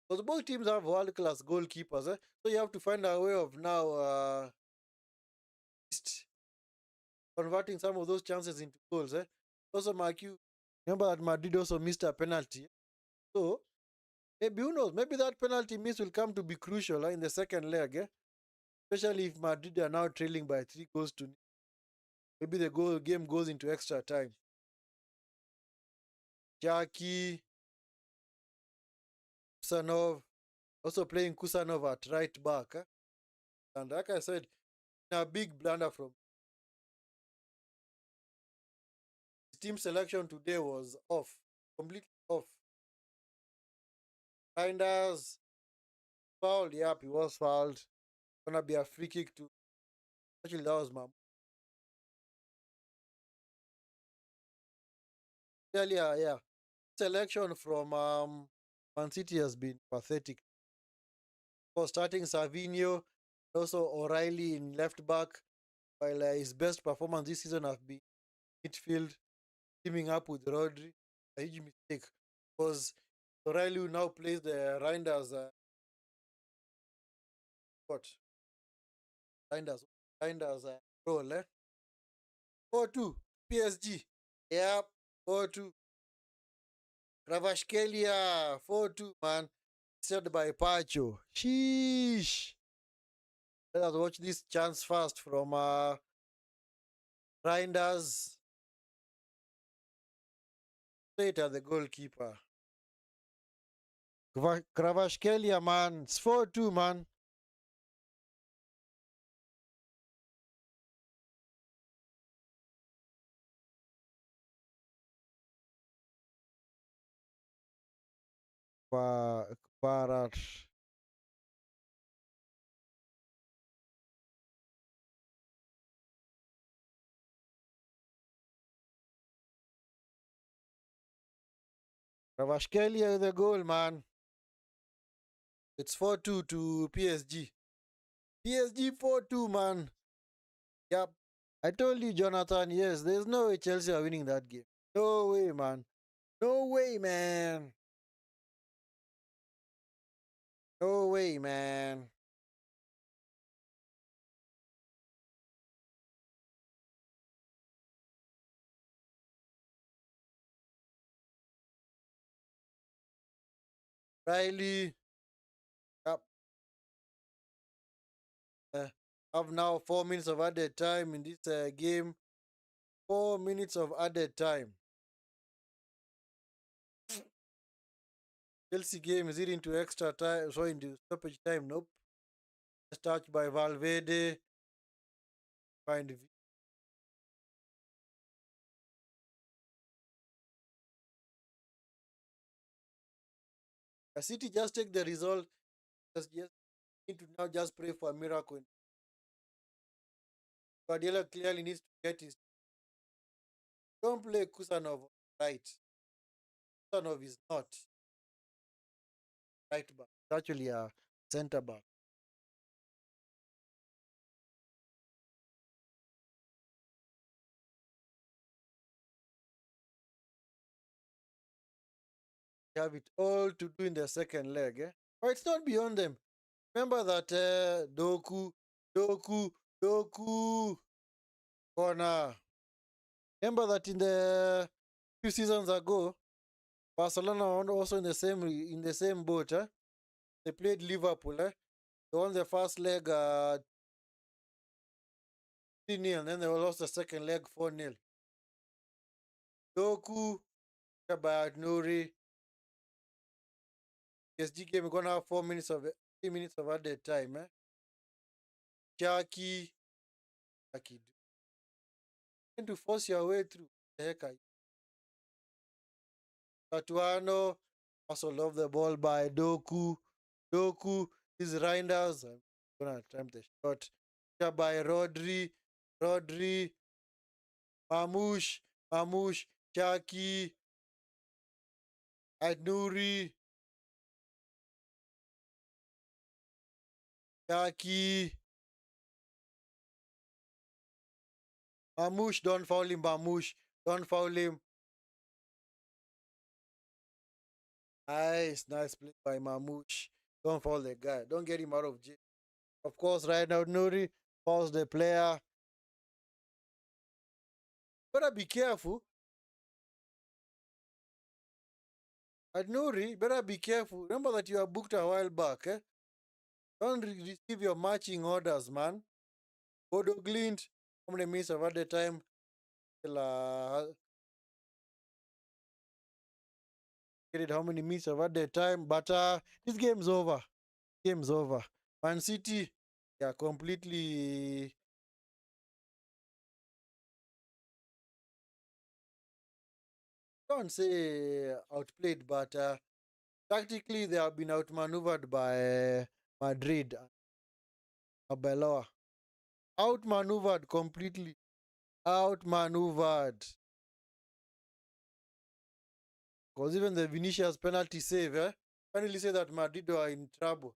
Because both teams have world class goalkeepers, so you have to find a way of now converting some of those chances into goals. Also, Mark, you remember that Madrid also missed a penalty. So maybe who knows? Maybe that penalty miss will come to be crucial in the second leg, especially if Madrid are now trailing by 3 goals to nil. Maybe the game goes into extra time. Jackie, Kusanov, also playing Kusanov at right back. And like I said, a big blunder from his team selection today was off, completely off. Reinders fouled, yep, he was fouled. Gonna be a free kick too. Actually, that was my earlier, yeah. Selection from Man City has been pathetic. For starting Savinho, also O'Reilly in left back, while his best performance this season have been midfield, teaming up with Rodri. A huge mistake because O'Reilly now plays the Reinders what? Reinders Reinders role, 4-2 PSG. Yep, 4-2. Kravashkelia 4-2, man. Set by Pacho. Sheesh. Let us watch this chance first from Reinders. Straight at the goalkeeper. Kravashkelia, man. It's 4-2, man. Kvarat. Ravashkelia with the goal, man. It's 4-2 to PSG. PSG 4-2, man. Yep. I told you, Jonathan, yes, there's no way Chelsea are winning that game. No way, man. No way, man. No way, man. Riley, yep. Uh, have now 4 minutes of added time in this game. 4 minutes of added time. Chelsea game is it into extra time, so into stoppage time. Nope. Just touched by Valverde. Find City just take the result. Just need to now just pray for a miracle. Guardiola clearly needs to get his. Don't play Kusanov right. Kusanov is not right back. It's actually a centre back. They have it all to do in the second leg. But it's not beyond them. Remember that Doku, Doku corner. Remember that in the few seasons ago, Barcelona were also in the same boat. They played Liverpool. They won the first leg 3-0, and then they lost the second leg 4-0. Doku, by Nuri. PSG game, we're gonna have 3 minutes of added time. Jackie, Jackie, trying to force your way through. The heck are you? Tatuano also love the ball by Doku. Doku, his Reinders. I'm gonna attempt the shot. By Rodri. Rodri. Mamush. Mamush. Jackie. Adnuri. Jackie. Mamush, don't foul him, Mamush. Don't foul him. Nice play by Mamush. Don't foul the guy. Don't get him out of jail. Of course, right now, Nuri fouls the player. Better be careful. At Nuri, better be careful. Remember that you are booked a while back. Don't receive your marching orders, man. Bodo Glint, how many minutes of at the time? Get it, how many minutes of at the time? But this game's over. Game's over. Man City, they are completely. Don't say outplayed, but tactically they have been outmaneuvered by Madrid and Valor. Outmaneuvered completely. Outmaneuvered. Because even the Vinicius penalty save, finally say that Madrid are in trouble.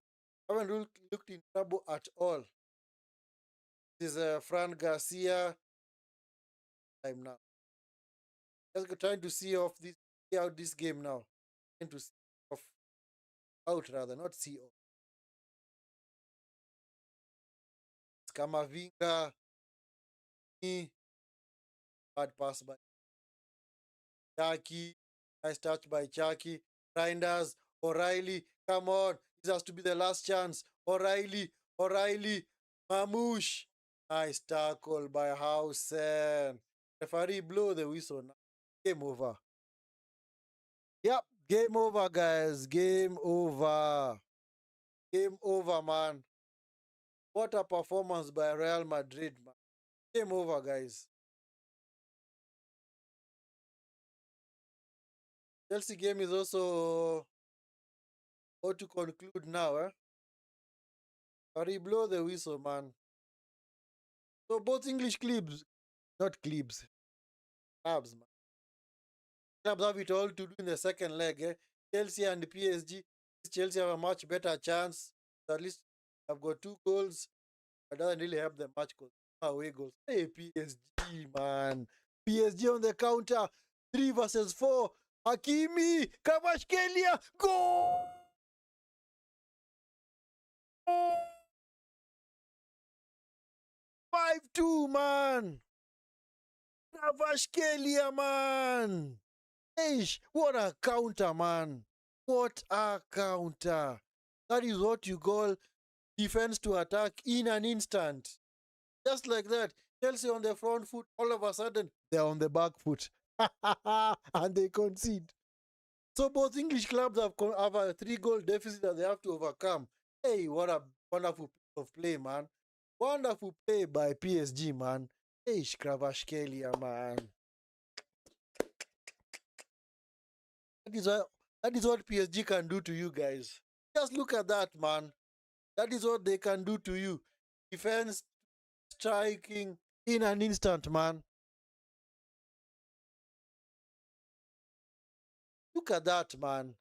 Haven't looked in trouble at all. This is Fran Garcia time now. Just trying to see out this game now. Trying to see off out rather, not see off. Scamavinga, bad pass by Chucky. Nice touch by Chucky. Reinders, O'Reilly, come on. This has to be the last chance. O'Reilly, Mamouche. Nice tackle by Hausen. Referee blow the whistle now. Game over. Yep, game over, guys. Game over. Game over, man. What a performance by Real Madrid, man. Game over, guys. Chelsea game is also about to conclude now, Referee blow the whistle, man. So both English clubs, not clubs, clubs, man. clubs have it all to do in the second leg. Chelsea and PSG. Chelsea have a much better chance. At least I've got 2 goals. It doesn't really help the match because away goals. Hey, PSG, man. PSG on the counter. 3 versus 4. Hakimi, Kvaratskhelia, goal! 5-2, man. Kvaratskhelia, man. Eish, what a counter, man. What a counter. That is what you call defense to attack in an instant. Just like that. Chelsea on the front foot, all of a sudden, they're on the back foot. And they concede. So both English clubs have a 3-goal deficit that they have to overcome. Hey, what a wonderful piece of play, man. Wonderful play by PSG, man. Hey, Kvaratskhelia, man. That is what PSG can do to you guys. Just look at that, man. That is what they can do to you. Defense, striking in an instant, man. Look at that, man.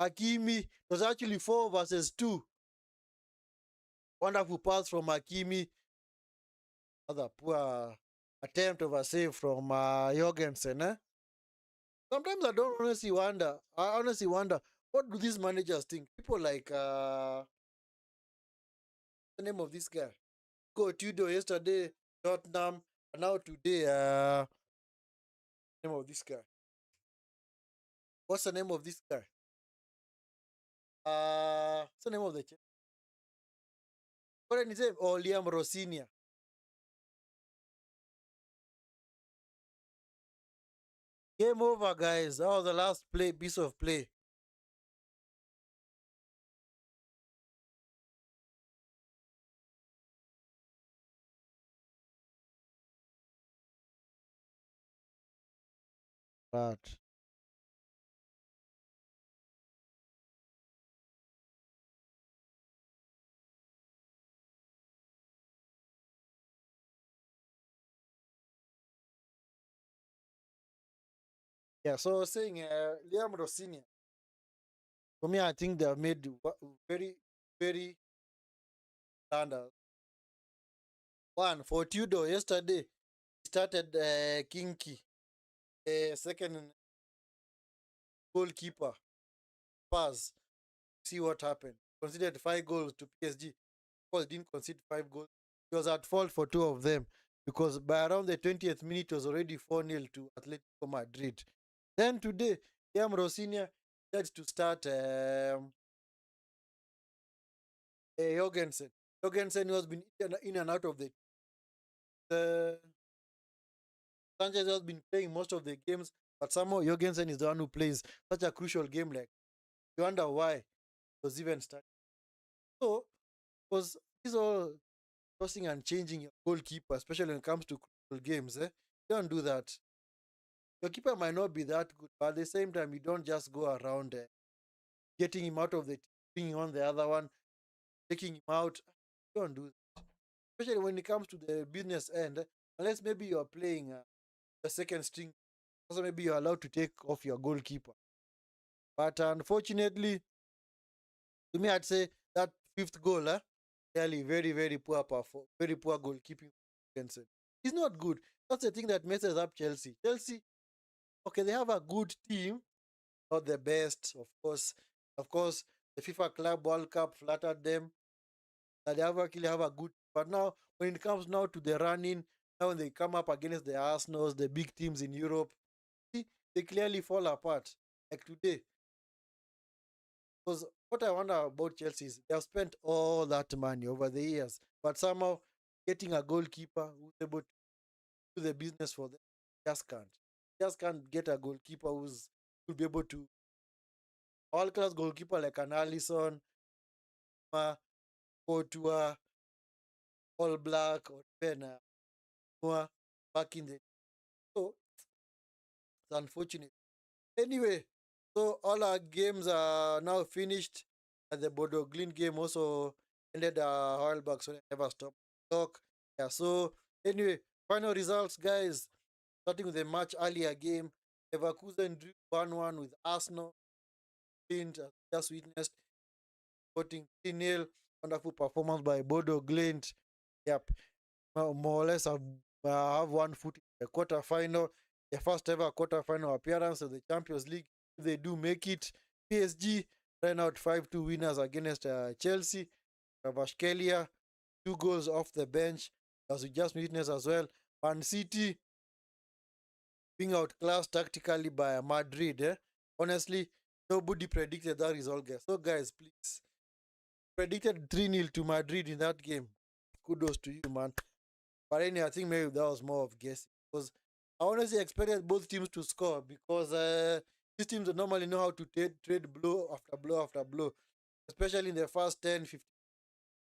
Hakimi was actually 4 versus 2. Wonderful pass from Hakimi. Another poor attempt of a save from Jorgensen. Sometimes I honestly wonder, what do these managers think? People like, the name of this guy? Go Tudor yesterday, Tottenham, and now today, name of this guy? What's the name of this guy? What's the name of the what did he say? Oh, Liam Rossinia. Game over, guys. That was the last piece of play. Right. Yeah, so I was saying, Liam Rossinia. For me, I think they have made very, very standard. One, for Tudor yesterday, he started Kinky, second goalkeeper, pass. See what happened. Considered 5 goals to PSG. Of course, didn't concede 5 goals. He was at fault for 2 of them because by around the 20th minute, it was already 4-0 to Atletico Madrid. Then today, Liam Rossinia had to start Jorgensen. Jorgensen has been in and out of the Sanchez has been playing most of the games, but somehow Jorgensen is the one who plays such a crucial game. Like, you wonder why it was even started. So, because these all tossing and changing your goalkeeper, especially when it comes to crucial games, don't do that. Your keeper might not be that good, but at the same time, you don't just go around getting him out of the team, bringing on the other one, taking him out. Don't do that. Especially when it comes to the business end, unless maybe you're playing the second string, also maybe you're allowed to take off your goalkeeper. But unfortunately, to me, I'd say that fifth goal, really very, very poor very poor goalkeeping. It's not good. That's the thing that messes up Chelsea. Chelsea, okay, they have a good team, not the best, of course. Of course, the FIFA Club World Cup flattered them that they actually have a good. But now, when it comes now to the running, now when they come up against the Arsenals, the big teams in Europe, see, they clearly fall apart. Like today, because what I wonder about Chelsea is they have spent all that money over the years, but somehow getting a goalkeeper who's able to do the business for them just can't. Just can't get a goalkeeper who'll be able to all class goalkeeper like an Allison, Courtois, All Black, or even back in the. So it's unfortunate. Anyway, so all our games are now finished. And the Bodo Glint game also ended a while back, so they never stopped talk. Yeah, so anyway, final results, guys. Starting with the much earlier game. Leverkusen drew 1-1 with Arsenal. Clint just witnessed voting 3-0. Wonderful performance by Bodo Glint. Yep, more or less have 1 foot in the quarterfinal. The first ever quarterfinal appearance of the Champions League. If they do make it, PSG ran out 5-2 winners against Chelsea. Kvaratskhelia, 2 goals off the bench, as we just witnessed as well. Man City being outclassed tactically by Madrid. Honestly, nobody predicted that result, guys. So, guys, please, predicted 3-0 to Madrid in that game. Kudos to you, man. But anyway, I think maybe that was more of guessing. Because I honestly expected both teams to score because these teams normally know how to trade blow after blow after blow, especially in the first 10, 15.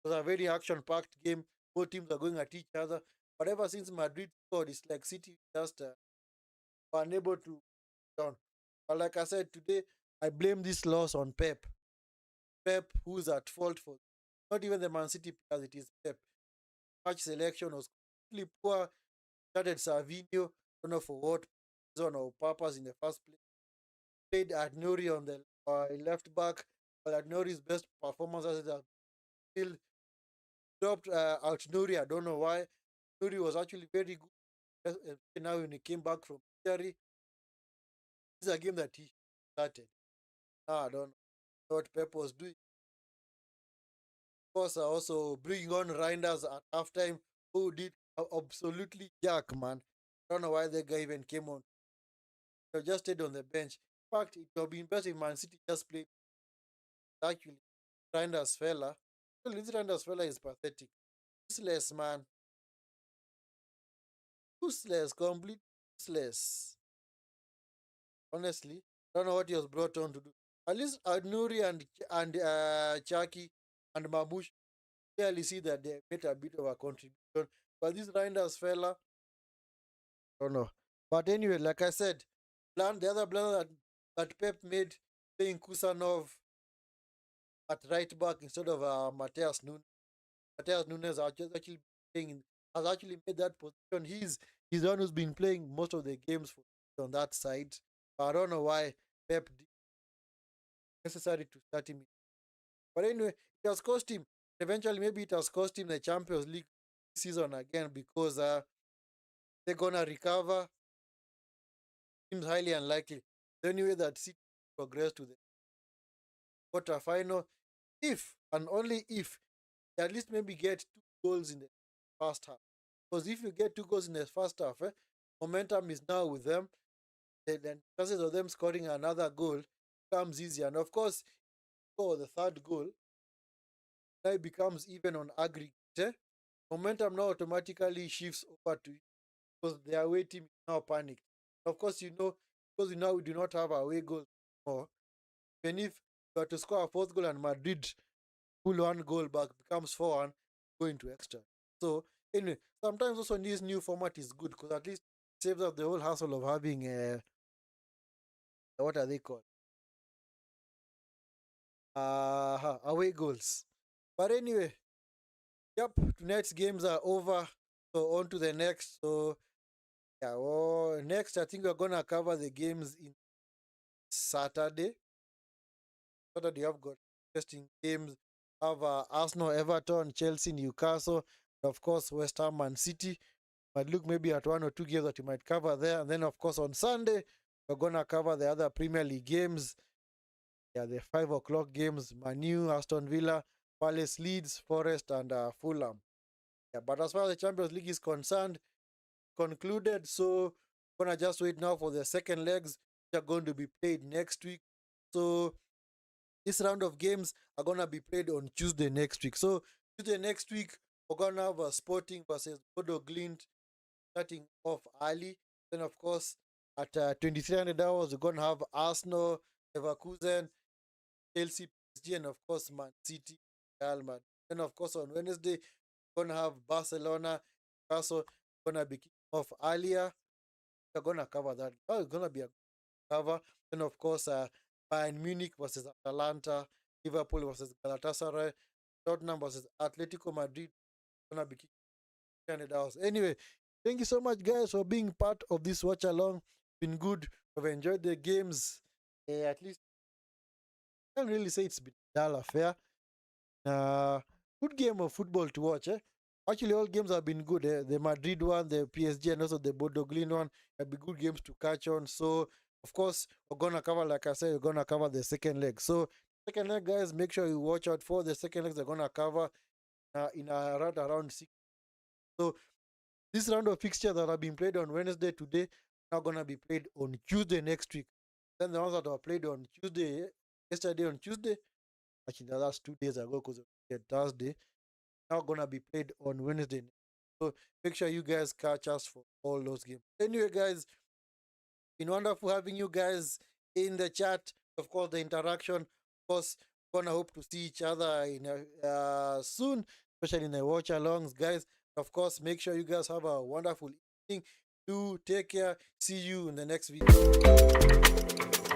It was a very action packed game. Both teams are going at each other. But ever since Madrid scored, it's like City just were unable to down. But like I said today, I blame this loss on Pep. Pep, who's at fault for not even the Man City players, it is Pep. Match selection was completely poor. Started Savinho, don't know for what reason or purpose in the first place. Played Adnori on the left back, but Adnori's best performance as a still dropped out Nuri. I don't know why. Nuri was actually very good. Now when he came back from injury, this is a game that he started. I don't know what Pep was doing. Of course, also bringing on Reinders at halftime, who did absolutely jack, man. I don't know why the guy even came on. He just stayed on the bench. In fact, it would have been better if Man City just played actually. Reinders fella. Well, this Reinders fella is pathetic. Useless, man. Useless, complete useless. Honestly, I don't know what he was brought on to do. At least Nuri and Chaki and Mabush clearly see that they made a bit of a contribution. But this Reinders fella, I don't know. But anyway, like I said, the other blunder that Pep made playing Kusanov at right back instead of Mateus Nunes. Mateus Nunes actually playing has actually made that position. He's the one who's been playing most of the games on that side. But I don't know why Pep did necessary to start him. But anyway, it has cost him. Eventually, maybe it has cost him the Champions League season again because they're gonna recover. Seems highly unlikely. The only way that City progress to the quarterfinal, if and only if they at least maybe get 2 goals in the first half. Because if you get 2 goals in the first half, momentum is now with them. Then chances of them scoring another goal becomes easier. And of course, for the third goal, now it becomes even on aggregate. Momentum now automatically shifts over to you because the away team is now panicked. Of course, because we do not have away goals anymore. Even if you are to score a fourth goal and Madrid pull 1 goal back, becomes 4-1, go into extra. So, anyway, sometimes also this new format is good because at least it saves us the whole hassle of having, what are they called? Away goals. But anyway, yep, tonight's games are over. So, on to the next. So, yeah, next, I think we're going to cover the games in Saturday. Saturday, I've got interesting games. Have Arsenal, Everton, Chelsea, Newcastle, and of course, West Ham and City. Might look maybe at 1 or 2 games that you might cover there. And then, of course, on Sunday, we're going to cover the other Premier League games. Yeah, the 5 o'clock games: Manu, Aston Villa, Palace, Leeds, Forest, and Fulham. Yeah, but as far as the Champions League is concerned, concluded. So, we're going to just wait now for the second legs, which are going to be played next week. So, this round of games are going to be played on Tuesday next week. So, Tuesday next week, we're going to have a Sporting versus Bodo Glint starting off early. Then, of course, at 2300 hours, we're going to have Arsenal, Leverkusen, Chelsea, PSG, and of course, Man City, Real Madrid. Then, of course, on Wednesday, we're going to have Barcelona, Newcastle, going to be kicking off earlier. We're going to cover that. Oh, it's going to be a cover. Then, of course, Bayern Munich versus Atalanta, Liverpool versus Galatasaray, Tottenham versus Atletico Madrid. Gonna be kicking $100. Anyway, thank you so much, guys, for being part of this watch along. Been good. I've enjoyed the games. At least I can't really say it's been a dull affair. Uh, Good game of football to watch. Actually, all games have been good. The Madrid one, the PSG, and also the Bodoglin one have been good games to catch on. So, of course, we're gonna cover, like I said, we're gonna cover the second leg. So, second leg, guys, make sure you watch out for the second legs. They're gonna cover in around 6. So, this round of fixture that have been played on Wednesday today are gonna be played on Tuesday next week. Then the ones that were played on Tuesday, yesterday on Tuesday, actually that's 2 days ago because it Thursday, now gonna be played on Wednesday. So make sure you guys catch us for all those games. Anyway, guys, been wonderful having you guys in the chat. Of course, the interaction. Of course, gonna hope to see each other in soon, especially in the watch alongs, guys. Of course, make sure you guys have a wonderful evening. Do take care. See you in the next video.